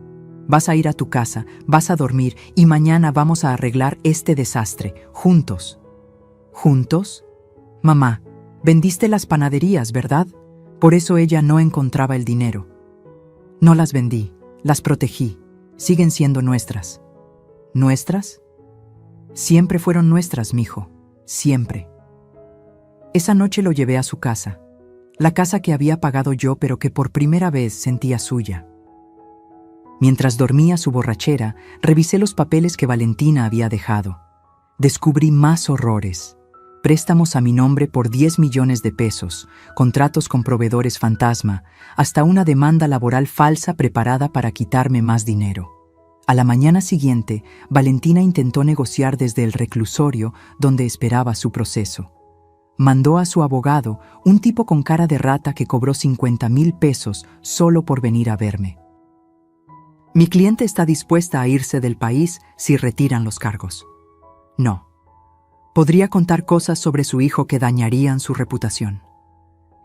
vas a ir a tu casa, vas a dormir y mañana vamos a arreglar este desastre, juntos». «¿Juntos? Mamá, vendiste las panaderías, ¿verdad? Por eso ella no encontraba el dinero». «No las vendí, las protegí. Siguen siendo nuestras». «¿Nuestras?». «Siempre fueron nuestras, mijo, siempre». Esa noche lo llevé a su casa. La casa que había pagado yo, pero que por primera vez sentía suya. Mientras dormía su borrachera, revisé los papeles que Valentina había dejado. Descubrí más horrores. Préstamos a mi nombre por 10 millones de pesos, contratos con proveedores fantasma, hasta una demanda laboral falsa preparada para quitarme más dinero. A la mañana siguiente, Valentina intentó negociar desde el reclusorio donde esperaba su proceso. Mandó a su abogado, un tipo con cara de rata que cobró 50,000 pesos solo por venir a verme. «Mi cliente está dispuesta a irse del país si retiran los cargos». «No. Podría contar cosas sobre su hijo que dañarían su reputación».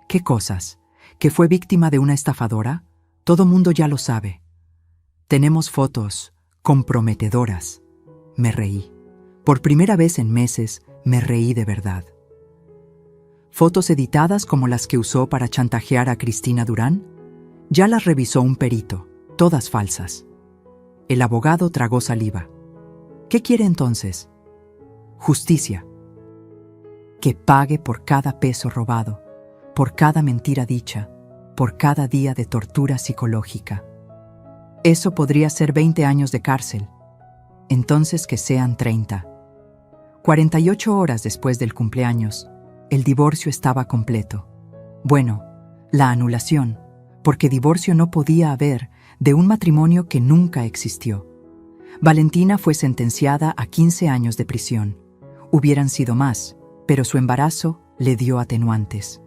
«¿Qué cosas? ¿Que fue víctima de una estafadora? Todo mundo ya lo sabe. Tenemos fotos, comprometedoras. Me reí. Por primera vez en meses, me reí de verdad. Fotos editadas como las que usó para chantajear a Cristina Durán, ya las revisó un perito, todas falsas. El abogado tragó saliva. ¿Qué quiere entonces? Justicia. Que pague por cada peso robado, por cada mentira dicha, por cada día de tortura psicológica. Eso podría ser 20 años de cárcel. Entonces que sean 30. 48 horas después del cumpleaños, el divorcio estaba completo. Bueno, la anulación, porque divorcio no podía haber de un matrimonio que nunca existió. Valentina fue sentenciada a 15 años de prisión. Hubieran sido más, pero su embarazo le dio atenuantes.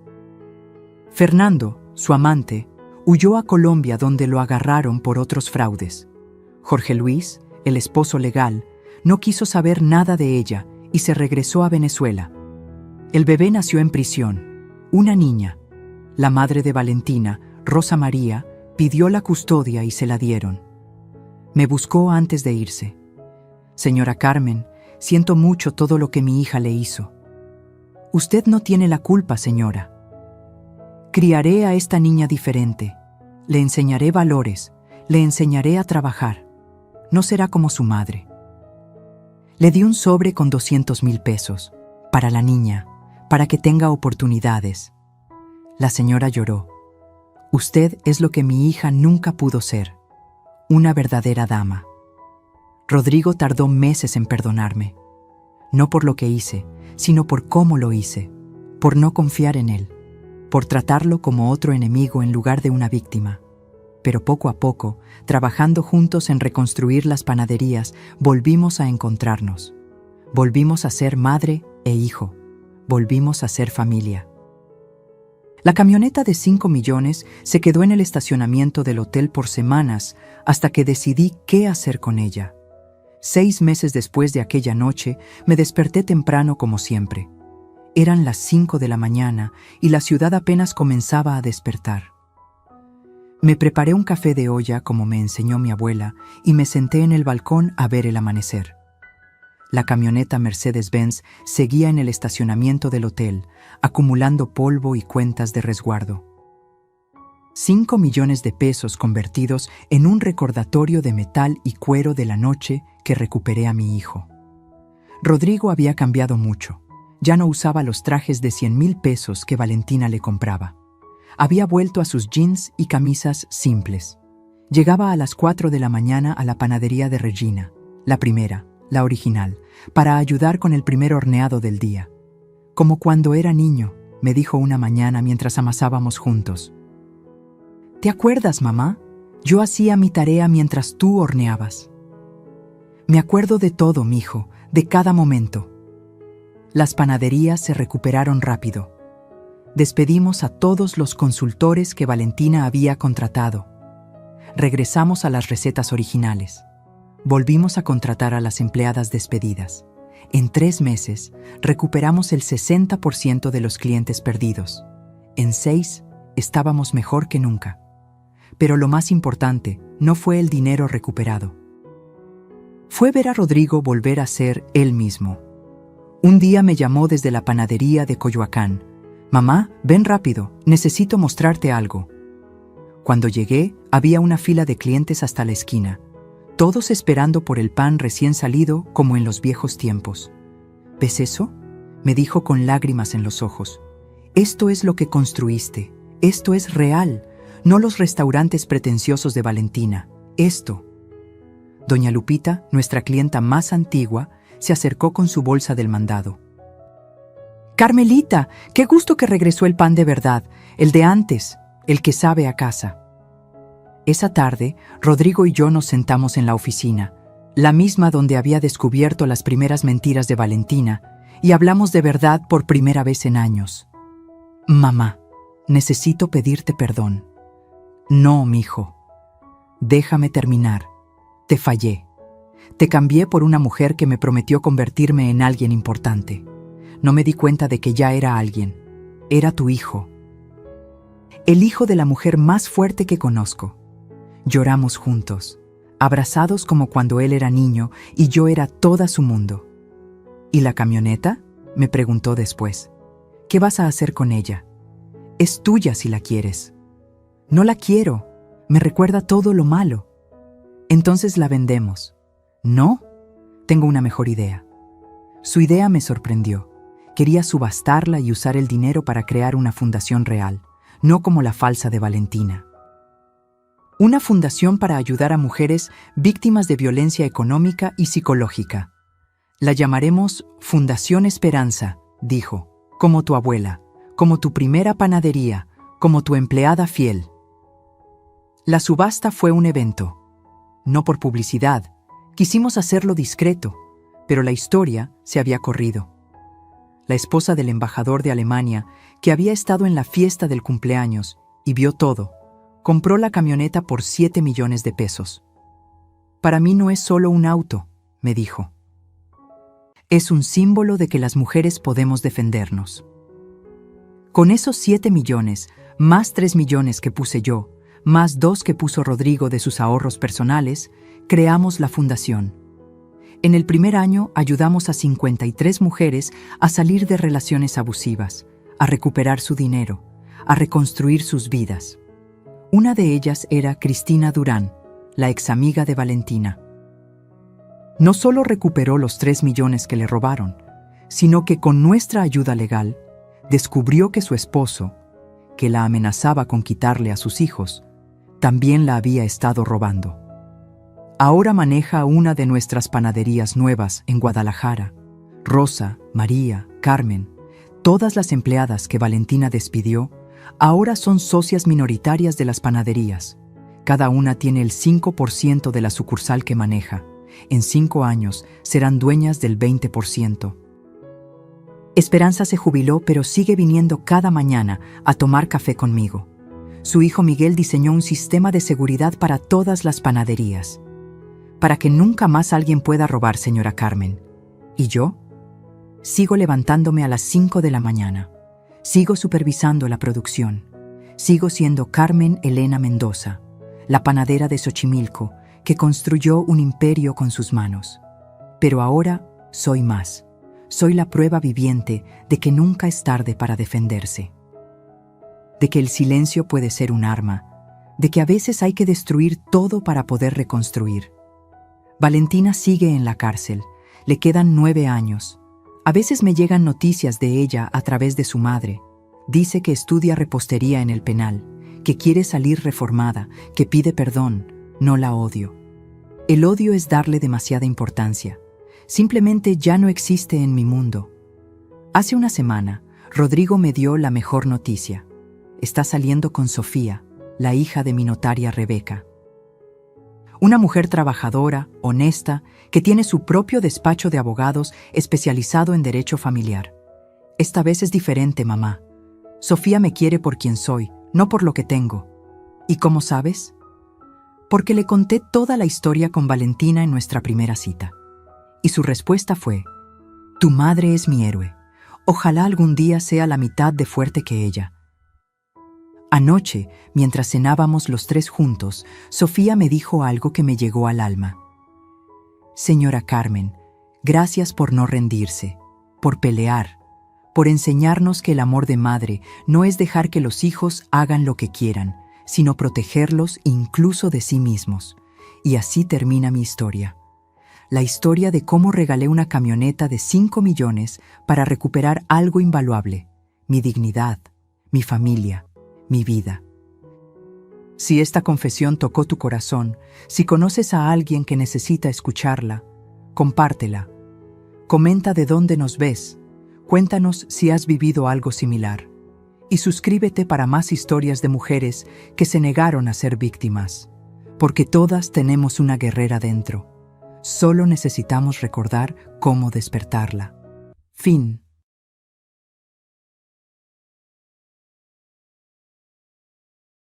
Fernando, su amante, huyó a Colombia donde lo agarraron por otros fraudes. Jorge Luis, el esposo legal, no quiso saber nada de ella y se regresó a Venezuela. El bebé nació en prisión, una niña. La madre de Valentina, Rosa María, pidió la custodia y se la dieron. Me buscó antes de irse. Señora Carmen, siento mucho todo lo que mi hija le hizo. Usted no tiene la culpa, señora. Criaré a esta niña diferente. Le enseñaré valores, le enseñaré a trabajar. No será como su madre. Le di un sobre con 200,000 pesos, para la niña, para que tenga oportunidades. La señora lloró. Usted es lo que mi hija nunca pudo ser, una verdadera dama. Rodrigo tardó meses en perdonarme, no por lo que hice, sino por cómo lo hice, por no confiar en él, por tratarlo como otro enemigo en lugar de una víctima. Pero poco a poco, trabajando juntos en reconstruir las panaderías, volvimos a encontrarnos. Volvimos a ser madre e hijo. Volvimos a ser familia. La camioneta de 5 millones se quedó en el estacionamiento del hotel por semanas hasta que decidí qué hacer con ella. 6 meses después de aquella noche, me desperté temprano como siempre. Eran las 5 de la mañana y la ciudad apenas comenzaba a despertar. Me preparé un café de olla como me enseñó mi abuela y me senté en el balcón a ver el amanecer. La camioneta Mercedes-Benz seguía en el estacionamiento del hotel, acumulando polvo y cuentas de resguardo. 5 millones de pesos convertidos en un recordatorio de metal y cuero de la noche que recuperé a mi hijo. Rodrigo había cambiado mucho. Ya no usaba los trajes de 100,000 pesos que Valentina le compraba. Había vuelto a sus jeans y camisas simples. Llegaba a las 4 de la mañana a la panadería de Regina, la primera, la original, para ayudar con el primer horneado del día. Como cuando era niño, me dijo una mañana mientras amasábamos juntos. ¿Te acuerdas, mamá? Yo hacía mi tarea mientras tú horneabas. Me acuerdo de todo, mijo, de cada momento. Las panaderías se recuperaron rápido. Despedimos a todos los consultores que Valentina había contratado. Regresamos a las recetas originales. Volvimos a contratar a las empleadas despedidas. En 3 meses, recuperamos el 60% de los clientes perdidos. En 6, estábamos mejor que nunca. Pero lo más importante no fue el dinero recuperado. Fue ver a Rodrigo volver a ser él mismo. Un día me llamó desde la panadería de Coyoacán. «Mamá, ven rápido, necesito mostrarte algo». Cuando llegué, había una fila de clientes hasta la esquina, todos esperando por el pan recién salido como en los viejos tiempos. «¿Ves eso?», me dijo con lágrimas en los ojos. «Esto es lo que construiste, esto es real, no los restaurantes pretenciosos de Valentina, esto». Doña Lupita, nuestra clienta más antigua, se acercó con su bolsa del mandado. «Carmelita, qué gusto que regresó el pan de verdad, el de antes, el que sabe a casa». Esa tarde, Rodrigo y yo nos sentamos en la oficina, la misma donde había descubierto las primeras mentiras de Valentina, y hablamos de verdad por primera vez en años. «Mamá, necesito pedirte perdón». «No, mijo. Déjame terminar. Te fallé. Te cambié por una mujer que me prometió convertirme en alguien importante. No me di cuenta de que ya era alguien. Era tu hijo. El hijo de la mujer más fuerte que conozco. Lloramos juntos. abrazados como cuando él era niño y yo era toda su mundo. ¿Y la camioneta?, me preguntó después. ¿Qué vas a hacer con ella? Es tuya si la quieres. No la quiero, me recuerda todo lo malo. Entonces la vendemos. No, tengo una mejor idea. Su idea me sorprendió. Quería subastarla y usar el dinero para crear una fundación real, no como la falsa de Valentina. Una fundación para ayudar a mujeres víctimas de violencia económica y psicológica. La llamaremos Fundación Esperanza, dijo, como tu abuela, como tu primera panadería, como tu empleada fiel. La subasta fue un evento. No por publicidad, quisimos hacerlo discreto, pero la historia se había corrido. La esposa del embajador de Alemania, que había estado en la fiesta del cumpleaños y vio todo, compró la camioneta por 7 millones de pesos. Para mí no es solo un auto, me dijo. Es un símbolo de que las mujeres podemos defendernos. Con esos 7 millones, más 3 millones que puse yo, más 2 que puso Rodrigo de sus ahorros personales, creamos la fundación. En el primer año ayudamos a 53 mujeres a salir de relaciones abusivas, a recuperar su dinero, a reconstruir sus vidas. Una de ellas era Cristina Durán, la examiga de Valentina. No solo recuperó los 3 millones que le robaron, sino que con nuestra ayuda legal, descubrió que su esposo, que la amenazaba con quitarle a sus hijos, también la había estado robando. Ahora maneja una de nuestras panaderías nuevas en Guadalajara. Rosa, María, Carmen, todas las empleadas que Valentina despidió, ahora son socias minoritarias de las panaderías. Cada una tiene el 5% de la sucursal que maneja. En 5 años serán dueñas del 20%. Esperanza se jubiló, pero sigue viniendo cada mañana a tomar café conmigo. Su hijo Miguel diseñó un sistema de seguridad para todas las panaderías, para que nunca más alguien pueda robar, señora Carmen. ¿Y yo? Sigo levantándome a las 5 de la mañana. Sigo supervisando la producción. Sigo siendo Carmen Elena Mendoza, la panadera de Xochimilco, que construyó un imperio con sus manos. Pero ahora soy más. Soy la prueba viviente de que nunca es tarde para defenderse. De que el silencio puede ser un arma. De que a veces hay que destruir todo para poder reconstruir. Valentina sigue en la cárcel. Le quedan 9 años. A veces me llegan noticias de ella a través de su madre. Dice que estudia repostería en el penal, que quiere salir reformada, que pide perdón. No la odio. El odio es darle demasiada importancia. Simplemente ya no existe en mi mundo. Hace una semana, Rodrigo me dio la mejor noticia. Está saliendo con Sofía, la hija de mi notaria Rebeca. Una mujer trabajadora, honesta, que tiene su propio despacho de abogados especializado en derecho familiar. Esta vez es diferente, mamá. Sofía me quiere por quien soy, no por lo que tengo. ¿Y cómo sabes? Porque le conté toda la historia con Valentina en nuestra primera cita. Y su respuesta fue: tu madre es mi héroe. Ojalá algún día sea la mitad de fuerte que ella. Anoche, mientras cenábamos los 3 juntos, Sofía me dijo algo que me llegó al alma. Señora Carmen, gracias por no rendirse, por pelear, por enseñarnos que el amor de madre no es dejar que los hijos hagan lo que quieran, sino protegerlos incluso de sí mismos. Y así termina mi historia. La historia de cómo regalé una camioneta de 5 millones para recuperar algo invaluable, mi dignidad, mi familia, mi vida. Si esta confesión tocó tu corazón, si conoces a alguien que necesita escucharla, compártela. Comenta de dónde nos ves. Cuéntanos si has vivido algo similar. Y suscríbete para más historias de mujeres que se negaron a ser víctimas. Porque todas tenemos una guerrera dentro. Solo necesitamos recordar cómo despertarla. Fin.